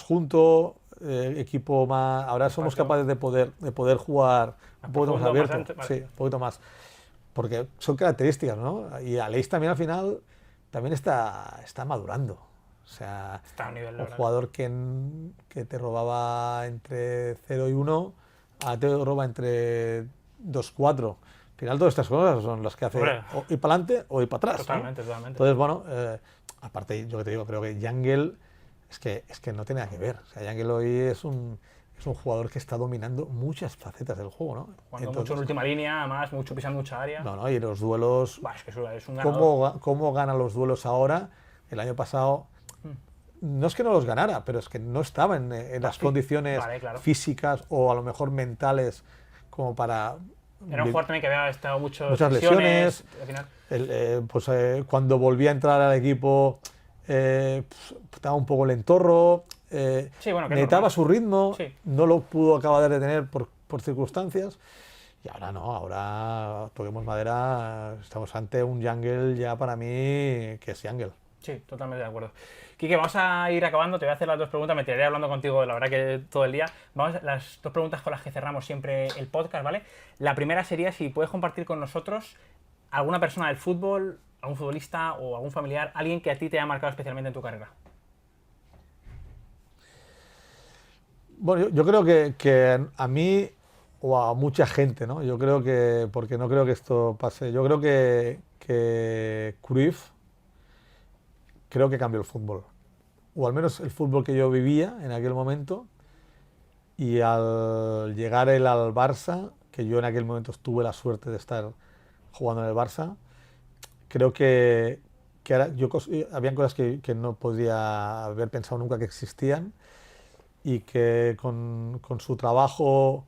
C: junto, equipo más... Ahora somos capaces de poder jugar un poquito más abierto,
D: más vale.
C: Sí, un poquito más, porque son características, ¿no? Y Aleix también al final también está madurando. O sea,
D: está a un nivel,
C: un jugador que te robaba entre 0 y 1, ahora te roba entre 2 y 4. Al final todas estas cosas son las que hace o ir para adelante o ir para atrás.
D: Totalmente,
C: ¿no?
D: totalmente.
C: Entonces, bueno, aparte, yo que te digo, creo que Yangel es que no tiene nada que ver. O sea, Yangel hoy es un jugador que está dominando muchas facetas del juego, ¿no?
D: Cuando mucho en última línea, además, mucho pisando mucha área.
C: No, y los duelos...
D: Bah, es que es un ganador.
C: ¿Cómo gana los duelos ahora? El año pasado... No es que no los ganara, pero es que no estaba en las condiciones físicas o a lo mejor mentales como para...
D: Era un jugador también que había estado
C: muchas lesiones. Al final. Cuando volvía a entrar al equipo estaba un poco lentorro, necesitaba su ritmo, no lo pudo acabar de tener por circunstancias. Y ahora no, ahora toquemos madera, estamos ante un Yangel ya para mí que es Yangel.
D: Sí, totalmente de acuerdo. Quique, vamos a ir acabando, te voy a hacer las dos preguntas, me tiraré hablando contigo la verdad que todo el día. Vamos a las dos preguntas con las que cerramos siempre el podcast, ¿vale? La primera sería si puedes compartir con nosotros alguna persona del fútbol, algún futbolista o algún familiar, alguien que a ti te haya marcado especialmente en tu carrera.
C: Bueno, yo creo que a mí o a mucha gente, ¿no? Yo creo que, porque no creo que esto pase, yo creo que Cruyff creo que cambió el fútbol, o al menos el fútbol que yo vivía en aquel momento, y al llegar él al Barça, que yo en aquel momento tuve la suerte de estar jugando en el Barça, creo que habían cosas que no podía haber pensado nunca que existían, y que con su trabajo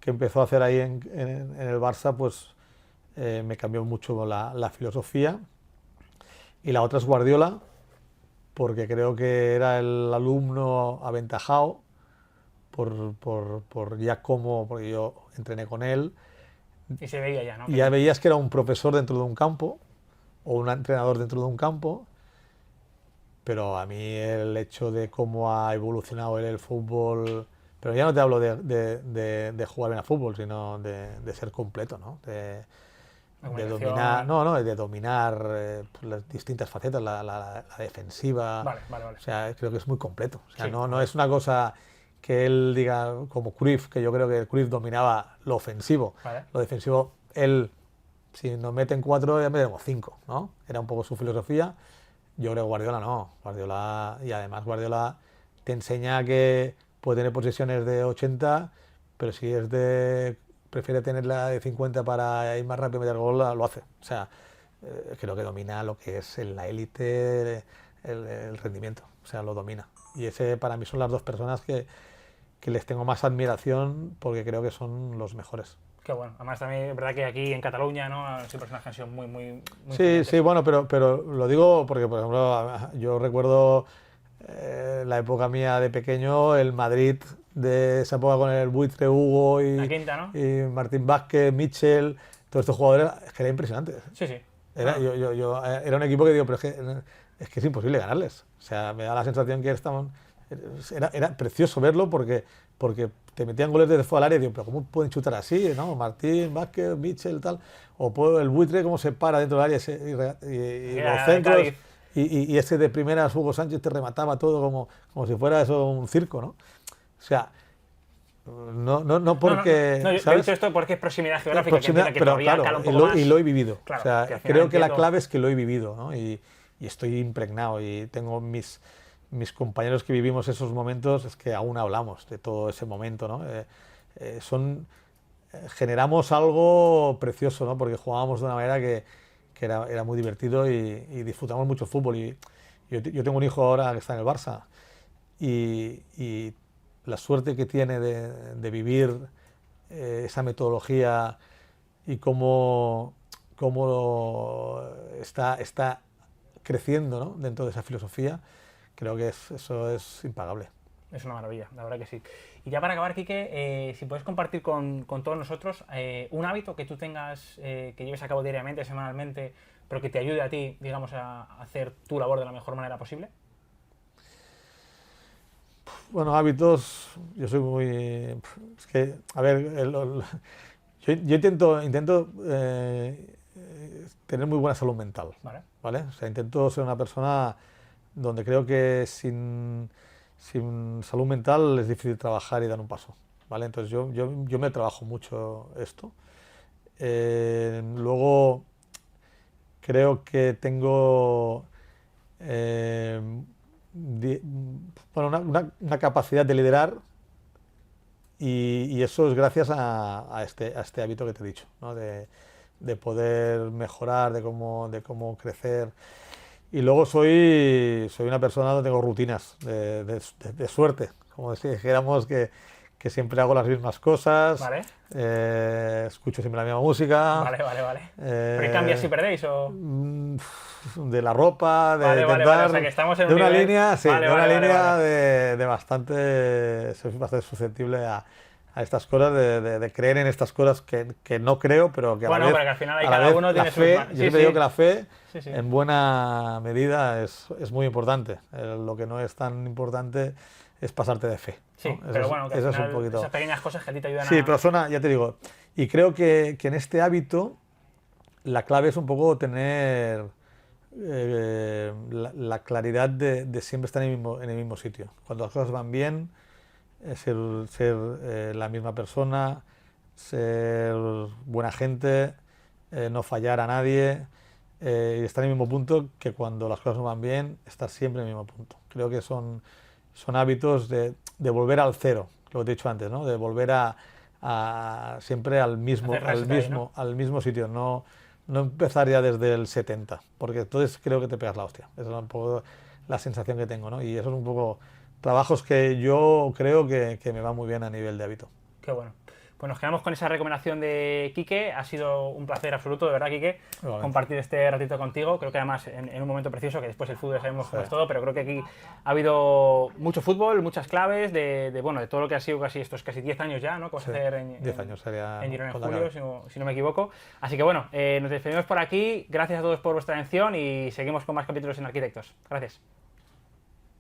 C: que empezó a hacer ahí en el Barça, pues me cambió mucho la filosofía. Y la otra es Guardiola, porque creo que era el alumno aventajado por ya cómo, porque yo entrené con él.
D: Y se veía ya, ¿no?
C: Y ya veías que era un profesor dentro de un campo, o un entrenador dentro de un campo, pero a mí el hecho de cómo ha evolucionado él el fútbol, pero ya no te hablo de jugar bien a fútbol, sino de ser completo, ¿no? De dominar, de dominar las distintas facetas, la defensiva.
D: Vale.
C: O sea, creo que es muy completo. O sea, no es una cosa que él diga como Cruyff, que yo creo que Cruyff dominaba lo ofensivo.
D: Vale.
C: Lo defensivo, él, si nos meten 4, ya metemos 5, ¿no? Era un poco su filosofía. Yo creo que Guardiola no. Y además Guardiola te enseña que puede tener posesiones de 80, pero si prefiere tenerla de 50 para ir más rápido y meter gol, lo hace. O sea, creo que domina lo que es la élite, el rendimiento. O sea, lo domina. Y ese para mí son las dos personas que les tengo más admiración, porque creo que son los mejores.
D: Qué bueno. Además también es verdad que aquí en Cataluña, ¿no? Son personas que han sido muy
C: Sí, bueno, pero lo digo porque, por ejemplo, yo recuerdo la época mía de pequeño, el Madrid de esa época con el Buitre, Hugo
D: la quinta, ¿no?
C: y Martín Vázquez, Mitchell, todos estos jugadores, es que era impresionante.
D: Sí.
C: Era un equipo que digo, pero es que es imposible ganarles. O sea, me da la sensación que era precioso verlo porque te metían goles desde fuera del área y digo, pero ¿cómo pueden chutar así? ¿No? Martín, Vázquez, Mitchell, tal. O el Buitre, cómo se para dentro del área y los centros. Y ese de primeras, Hugo Sánchez, te remataba todo como si fuera eso un circo, ¿no? O sea, no porque...
D: No, yo he dicho esto porque es proximidad geográfica, que
C: pero
D: claro,
C: cala un poco más. Y lo he vivido. Claro, o sea, creo que la clave es que lo he vivido, ¿no? Y estoy impregnado y tengo mis compañeros que vivimos esos momentos, es que aún hablamos de todo ese momento, ¿no? Generamos algo precioso, ¿no? Porque jugábamos de una manera que era muy divertido y disfrutamos mucho el fútbol. Y yo tengo un hijo ahora que está en el Barça y la suerte que tiene de vivir esa metodología y cómo está creciendo, ¿no? Dentro de esa filosofía, creo que eso es impagable.
D: Es una maravilla, la verdad que sí. Y ya para acabar, Quique, si puedes compartir con todos nosotros un hábito que tú tengas, que lleves a cabo diariamente, semanalmente, pero que te ayude a ti, digamos, a hacer tu labor de la mejor manera posible.
C: Bueno, hábitos, yo soy muy... Es que, a ver, yo intento tener muy buena salud mental, ¿vale? O sea, intento ser una persona donde creo que sin salud mental es difícil trabajar y dar un paso, ¿vale? Entonces yo me trabajo mucho esto. Luego creo que tengo una capacidad de liderar y eso es gracias a este hábito que te he dicho, ¿no? De poder mejorar, de cómo crecer. Y luego soy una persona donde tengo rutinas de suerte, como si dijéramos que siempre hago las mismas cosas,
D: Vale.
C: Escucho siempre la misma música.
D: Vale. ¿Pero cambias si perdéis o...?
C: De la ropa, de
D: Vale,
C: intentar,
D: o sea, que estamos en
C: de
D: un
C: una
D: nivel...
C: línea, sí,
D: Vale,
C: de una
D: vale,
C: línea
D: vale.
C: de bastante, soy bastante susceptible a estas cosas, de creer en estas cosas que no creo, pero que a
D: Bueno,
C: la vez,
D: pero que al final ahí
C: a la
D: cada
C: vez
D: uno
C: la
D: tiene
C: fe,
D: sus...
C: yo siempre digo que la fe,
D: Sí.
C: en buena medida, es muy importante. Lo que no es tan importante es pasarte de fe, ¿no?
D: Sí,
C: Eso
D: pero
C: es-
D: bueno, que al
C: eso es un
D: final
C: poquito...
D: esas pequeñas cosas que a ti te ayudan
C: Sí,
D: a...
C: pero suena, ya te digo, y creo que en este hábito la clave es un poco tener la claridad de siempre estar en el mismo sitio. Cuando las cosas van bien, ser la misma persona, ser buena gente, no fallar a nadie y estar en el mismo punto que cuando las cosas no van bien, estar siempre en el mismo punto. Creo que son hábitos de volver al cero, lo que te he dicho antes, ¿no? De volver siempre al mismo,
D: Hacer reset ahí, ¿no?
C: al mismo sitio, no empezar ya desde el 70, porque entonces creo que te pegas la hostia. Esa es un poco la sensación que tengo, ¿no? Y eso es un poco trabajos que yo creo que me va muy bien a nivel de hábito.
D: Qué bueno. Pues nos quedamos con esa recomendación de Quique. Ha sido un placer absoluto, de verdad, Quique,
C: Igualmente.
D: compartir este ratito contigo. Creo que además en un momento precioso, que después el fútbol sabemos cómo es todo, pero creo que aquí ha habido mucho fútbol, muchas claves de todo lo que ha sido casi estos casi 10 años ya, ¿no? Que vas a hacer en
C: 10 años sería
D: en Girona en
C: cuando
D: julio,
C: acabe.
D: si no me equivoco. Así que bueno, nos despedimos por aquí. Gracias a todos por vuestra atención y seguimos con más capítulos en Arquitectos. Gracias.